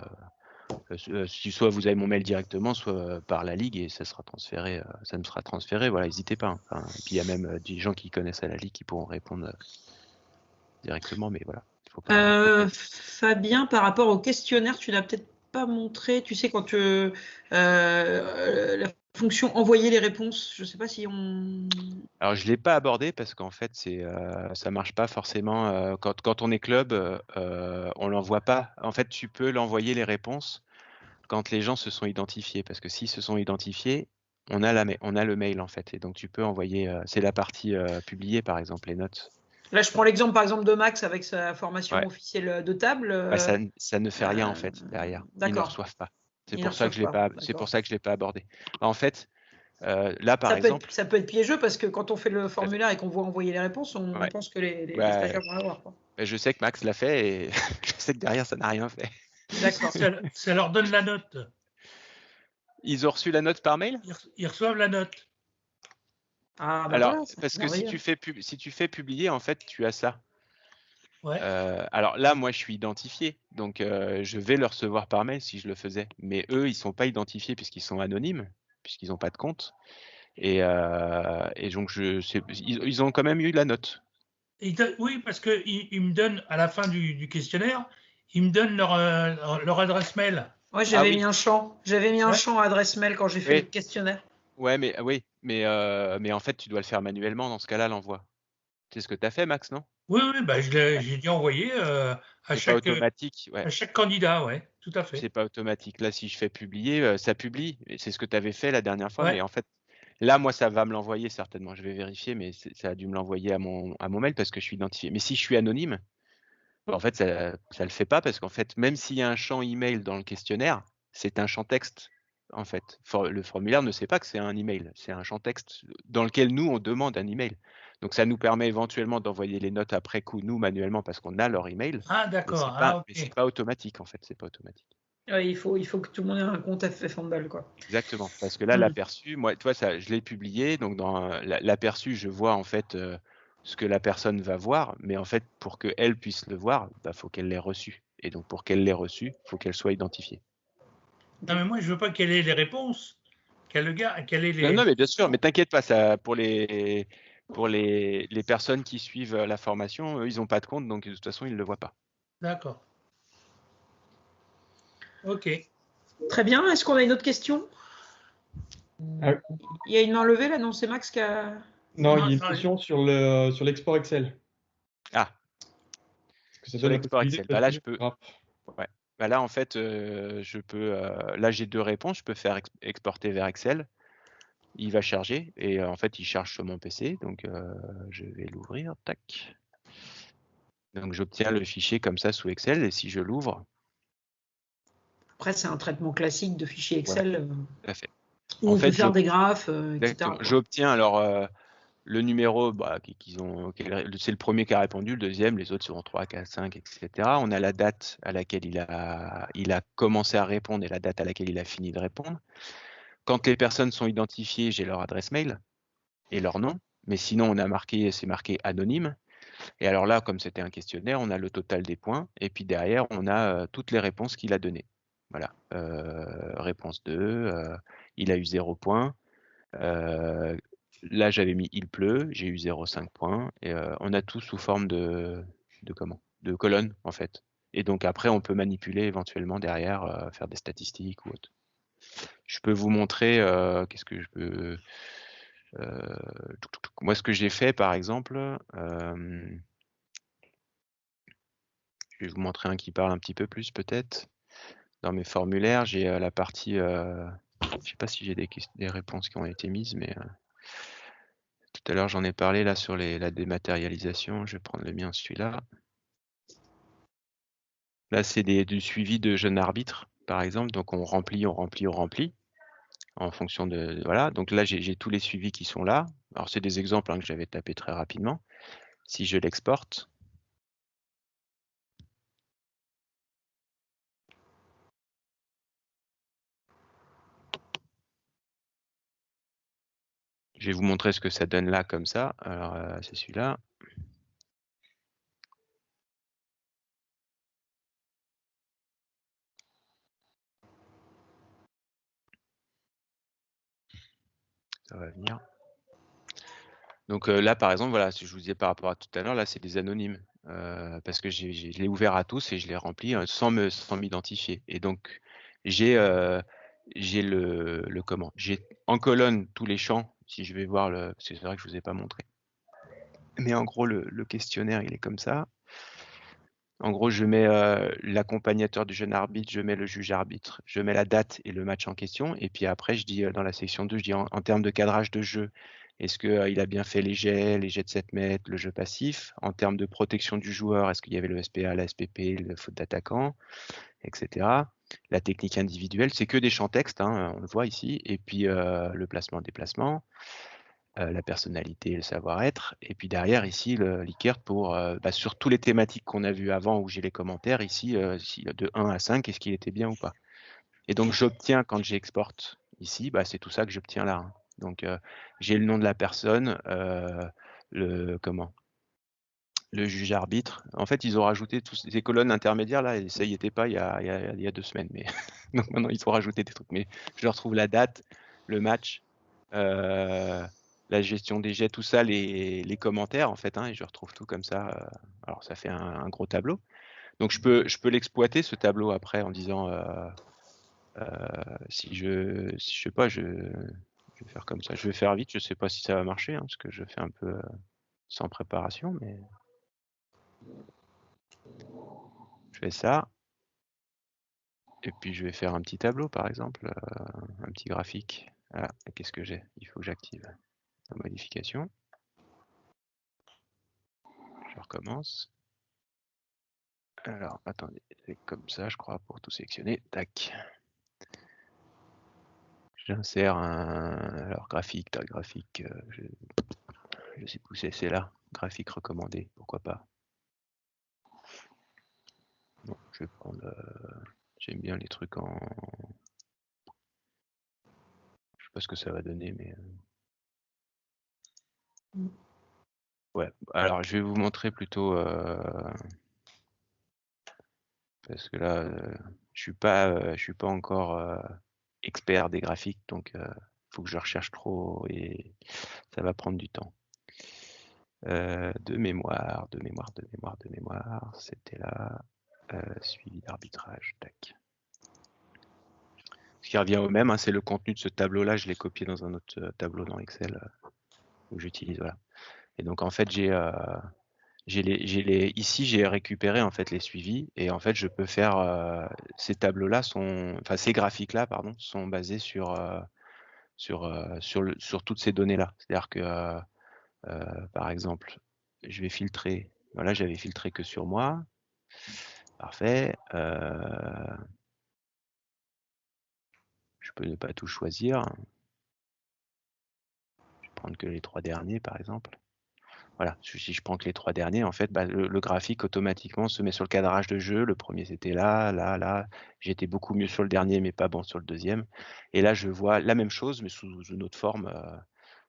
Soit vous avez mon mail directement, soit par la Ligue, et ça sera transféré. Ça me sera transféré. Voilà, n'hésitez pas. Hein. Enfin, et puis il y a même des gens qui connaissent à la Ligue qui pourront répondre directement, mais voilà. Faut pas... Fabien, par rapport au questionnaire, tu l'as peut-être pas montré. Tu sais, quand la fonction envoyer les réponses, je ne sais pas si on... Alors, je ne l'ai pas abordé parce qu'en fait, ça ne marche pas forcément. Quand on est club, on ne l'envoie pas. En fait, tu peux l'envoyer les réponses quand les gens se sont identifiés. Parce que s'ils se sont identifiés, on a le mail, en fait. Et donc, tu peux envoyer... c'est la partie publiée, par exemple, les notes. Là, je prends l'exemple, par exemple, de Max avec sa formation Ouais. officielle de table. Bah, ça ne fait rien, en fait, derrière. Ils ne reçoivent pas. C'est pour ça que je ne l'ai pas abordé. En fait, là, par exemple... Ça peut être piégeux parce que quand on fait le formulaire et qu'on voit envoyer les réponses, on pense que les stagiaires vont l'avoir. Je sais que Max l'a fait et je sais que derrière, ça n'a rien fait. D'accord. Ça leur donne la note. Ils ont reçu la note par mail? Ils reçoivent la note. Ah, bah alors, voilà, parce que si tu fais publier, en fait, tu as ça. Ouais. Alors là, moi, je suis identifié, donc je vais le recevoir par mail si je le faisais. Mais eux, ils sont pas identifiés puisqu'ils sont anonymes, puisqu'ils n'ont pas de compte. Et donc, ils ont quand même eu la note. Oui, parce qu'ils me donnent, à la fin du questionnaire, ils me donnent leur adresse mail. Ouais, j'avais mis un champ. J'avais mis un champ adresse mail quand j'ai fait le questionnaire. Ouais, mais en fait, tu dois le faire manuellement dans ce cas-là, l'envoi. C'est ce que tu as fait, Max, non? Oui, bah, j'ai dû envoyer à chaque candidat, ouais, tout à fait. C'est pas automatique. Là, si je fais publier, ça publie. C'est ce que tu avais fait la dernière fois, mais en fait, là, moi, ça va me l'envoyer certainement. Je vais vérifier, mais ça a dû me l'envoyer à mon mail parce que je suis identifié. Mais si je suis anonyme, en fait, ça le fait pas parce qu'en fait, même s'il y a un champ email dans le questionnaire, c'est un champ texte. En fait, le formulaire ne sait pas que c'est un email. C'est un champ texte dans lequel nous, on demande un email. Donc, ça nous permet éventuellement d'envoyer les notes après coup, nous, manuellement, parce qu'on a leur email. Ah, d'accord. Mais c'est pas automatique, en fait. C'est pas automatique. Ouais, il faut que tout le monde ait un compte FFhandle, quoi. Exactement. Parce que là, l'aperçu, moi, toi, je l'ai publié. Donc, dans l'aperçu, je vois, en fait, ce que la personne va voir. Mais en fait, pour qu'elle puisse le voir, faut qu'elle l'ait reçu. Et donc, pour qu'elle l'ait reçu, il faut qu'elle soit identifiée. Non, mais moi, je veux pas qu'elle ait les réponses. Qu'elle ait les... Non, mais bien sûr, mais t'inquiète pas, ça, pour les personnes qui suivent la formation, eux, ils n'ont pas de compte, donc de toute façon, ils ne le voient pas. D'accord. Ok. Très bien. Est-ce qu'on a une autre question? Il y a une main levée là, non? C'est Max qui a... Non, il y a une question sur l'export Excel. Ah. Sur l'export Excel. Bah là, je peux... Ouais. Bah là, en fait, je peux... là, j'ai deux réponses. Je peux faire exporter vers Excel. Il va charger. Et en fait, il charge sur mon PC. Donc, je vais l'ouvrir. Tac. Donc, j'obtiens le fichier comme ça sous Excel. Et si je l'ouvre... Après, c'est un traitement classique de fichier Excel. Tout à fait. Où on peut faire des graphes, etc. J'obtiens alors... le numéro, c'est le premier qui a répondu, le deuxième, les autres seront 3, 4, 5, etc. On a la date à laquelle il a commencé à répondre et la date à laquelle il a fini de répondre. Quand les personnes sont identifiées, j'ai leur adresse mail et leur nom. Mais sinon, c'est marqué anonyme. Et alors là, comme c'était un questionnaire, on a le total des points. Et puis derrière, on a toutes les réponses qu'il a données. Voilà. Réponse 2, il a eu 0 points. Là, j'avais mis il pleut, j'ai eu 0,5 points. Et on a tout sous forme de colonnes, en fait. Et donc après, on peut manipuler éventuellement derrière, faire des statistiques ou autre. Je peux vous montrer, qu'est-ce que je peux... moi, ce que j'ai fait, par exemple, je vais vous montrer un qui parle un petit peu plus, peut-être. Dans mes formulaires, j'ai la partie... je ne sais pas si j'ai des réponses qui ont été mises, mais... Tout à l'heure, j'en ai parlé là sur la dématérialisation. Je vais prendre le mien, celui-là. Là, c'est du suivi de jeunes arbitres, par exemple. Donc, on remplit en fonction de... Voilà. Donc là, j'ai tous les suivis qui sont là. Alors, c'est des exemples que j'avais tapés très rapidement. Si je l'exporte... Je vais vous montrer ce que ça donne là, comme ça. Alors, c'est celui-là. Ça va venir. Donc là, par exemple, voilà, si je vous disais par rapport à tout à l'heure, là, c'est des anonymes. parce que je l'ai ouvert à tous et je l'ai rempli sans m'identifier. Et donc, j'ai j'ai en colonne tous les champs, si je vais voir c'est vrai que je ne vous ai pas montré. Mais en gros, le questionnaire, il est comme ça. En gros, je mets l'accompagnateur du jeune arbitre, je mets le juge arbitre, je mets la date et le match en question. Et puis après, je dis dans la section 2, je dis en termes de cadrage de jeu, est-ce qu'il a bien fait les jets de 7 mètres, le jeu passif? En termes de protection du joueur, est-ce qu'il y avait le SPA, la SPP, le faute d'attaquant, etc. La technique individuelle, c'est que des champs textes, hein, on le voit ici. Et puis le placement-déplacement. La personnalité, le savoir-être, et puis derrière ici le Likert pour sur toutes les thématiques qu'on a vues avant où j'ai les commentaires ici de 1 à 5, est-ce qu'il était bien ou pas. Et donc j'obtiens quand j'exporte ici, c'est tout ça que j'obtiens là. Hein. Donc j'ai le nom de la personne, le juge arbitre. En fait, ils ont rajouté toutes ces colonnes intermédiaires là, et ça y était pas il y a 2 semaines, mais donc maintenant ils ont rajouté des trucs. Mais je retrouve la date, le match. La gestion des jets, tout ça, les commentaires en fait, hein, et je retrouve tout comme ça. Alors ça fait un gros tableau. Donc je peux l'exploiter ce tableau après en disant si je sais pas, je vais faire comme ça. Je vais faire vite, je sais pas si ça va marcher, hein, parce que je fais un peu sans préparation, mais je fais ça. Et puis je vais faire un petit tableau par exemple, un petit graphique. Voilà, qu'est-ce que j'ai? Il faut que j'active la modification. Je recommence. Alors, attendez, c'est comme ça, je crois, pour tout sélectionner. Tac. J'insère alors graphique, tag graphique, je sais plus c'est là. Graphique recommandé, pourquoi pas. Bon, je vais prendre. J'aime bien les trucs en. Je sais pas ce que ça va donner, mais. Ouais, alors je vais vous montrer plutôt. Parce que là, je suis pas encore expert des graphiques, donc faut que je recherche trop et ça va prendre du temps. De mémoire, c'était là. Suivi d'arbitrage, tac. Ce qui revient au même, hein, c'est le contenu de ce tableau-là, je l'ai copié dans un autre tableau dans Excel où j'utilise, voilà. Et donc en fait, ici j'ai récupéré en fait les suivis et en fait je peux faire ces tableaux-là ces graphiques-là pardon sont basés sur toutes ces données-là. C'est-à-dire que par exemple, je vais filtrer. Voilà, j'avais filtré que sur moi. Parfait. Je peux ne pas tout choisir. Je vais prendre que les 3 derniers, par exemple. Voilà, si je prends que les 3 derniers, en fait, le graphique automatiquement se met sur le cadrage de jeu. Le premier, c'était là, là, là. J'étais beaucoup mieux sur le dernier, mais pas bon sur le deuxième. Et là, je vois la même chose, mais sous une autre forme.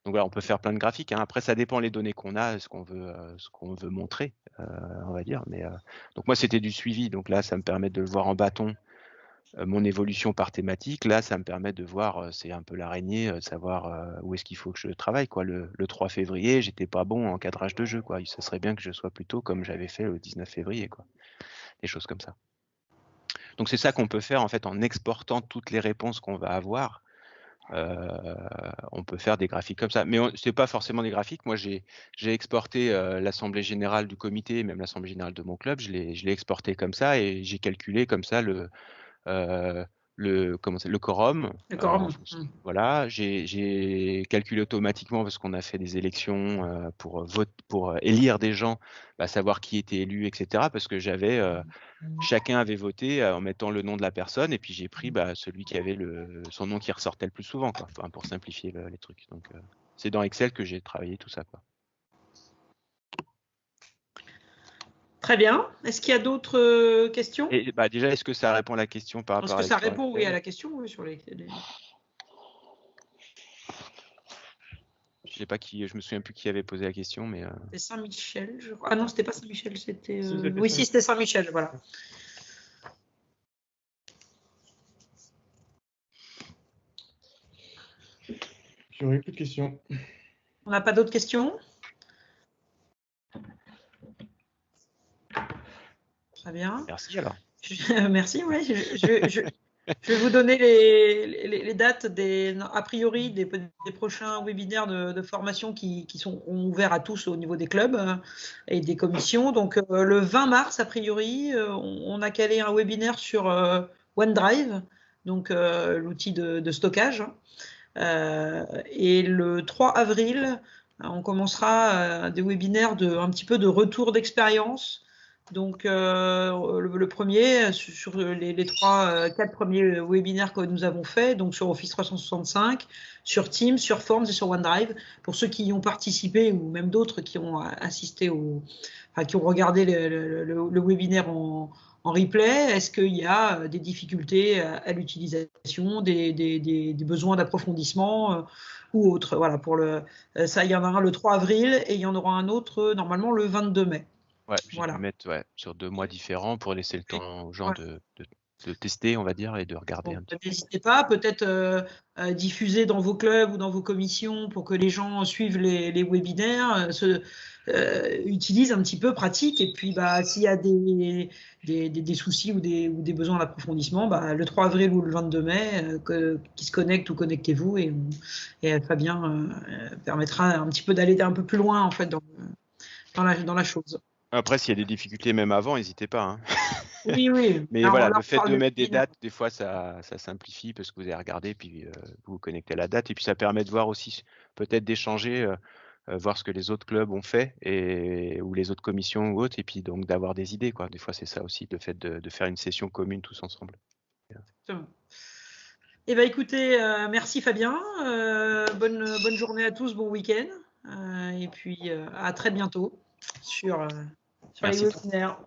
Donc voilà, on peut faire plein de graphiques. Hein. Après, ça dépend les données qu'on a, ce qu'on veut montrer, on va dire. Mais donc moi, c'était du suivi. Donc là, ça me permet de le voir en bâton. Mon évolution par thématique, là, ça me permet de voir, c'est un peu l'araignée, de savoir où est-ce qu'il faut que je travaille. Quoi. Le 3 février, j'étais pas bon en cadrage de jeu. Quoi. Ça serait bien que je sois plutôt comme j'avais fait le 19 février. Quoi. Des choses comme ça. Donc c'est ça qu'on peut faire en fait en exportant toutes les réponses qu'on va avoir. On peut faire des graphiques comme ça. Mais ce n'est pas forcément des graphiques. Moi, j'ai exporté l'Assemblée générale du comité, même l'Assemblée générale de mon club. Je l'ai exporté comme ça et j'ai calculé comme ça le quorum. Le quorum. Voilà, j'ai calculé automatiquement parce qu'on a fait des élections pour élire des gens, savoir qui était élu, etc. Parce que chacun avait voté en mettant le nom de la personne et puis j'ai pris celui qui avait son nom qui ressortait le plus souvent, quoi, pour simplifier les trucs. Donc c'est dans Excel que j'ai travaillé tout ça, quoi. Très bien. Est-ce qu'il y a d'autres questions? Et déjà, est-ce que ça répond à la question par rapport à Est-ce que ça répond, oui, à la question, oui, sur les... Je sais pas qui, je me souviens plus qui avait posé la question, mais. C'était Saint-Michel, je crois. Ah non, c'était pas Saint-Michel, c'était. Oui, si, c'était Saint-Michel, voilà. J'aurais plus de questions. On n'a pas d'autres questions? Très bien. Merci alors. Merci, oui. Je vais vous donner les dates a priori des prochains webinaires de formation qui sont ouverts à tous au niveau des clubs et des commissions. Donc le 20 mars, a priori, on a calé un webinaire sur OneDrive, donc l'outil de stockage. Et le 3 avril, on commencera des webinaires un petit peu de retour d'expérience. Donc le premier sur les 4 premiers webinaires que nous avons faits, donc sur Office 365, sur Teams, sur Forms et sur OneDrive. Pour ceux qui y ont participé ou même d'autres qui ont assisté qui ont regardé le webinaire en replay, est-ce qu'il y a des difficultés à l'utilisation, des besoins d'approfondissement ou autres. Voilà, ça, il y en aura le 3 avril et il y en aura un autre normalement le 22 mai. Ouais, j'ai pu mettre sur 2 mois différents pour laisser le temps aux gens de tester, on va dire, et de regarder un petit peu. N'hésitez pas, peut-être diffuser dans vos clubs ou dans vos commissions pour que les gens suivent les webinaires, utilisent un petit peu, pratiquent, et puis s'il y a des soucis ou des besoins d'approfondissement, le 3 avril ou le 22 mai, qui se connectent ou connectez-vous, et Fabien permettra un petit peu d'aller un peu plus loin en fait dans la chose. Après, s'il y a des difficultés même avant, n'hésitez pas. Hein. Oui. Mais voilà, le fait de mettre des dates, des fois, ça simplifie parce que vous allez regarder, puis vous vous connectez à la date. Et puis, ça permet de voir aussi, peut-être d'échanger, voir ce que les autres clubs ont fait ou les autres commissions ou autres. Et puis, donc, d'avoir des idées, quoi. Des fois, c'est ça aussi, le fait de faire une session commune tous ensemble. Eh bien, écoutez, merci Fabien. Bonne journée à tous, bon week-end. Et puis, à très bientôt sur les webinaires.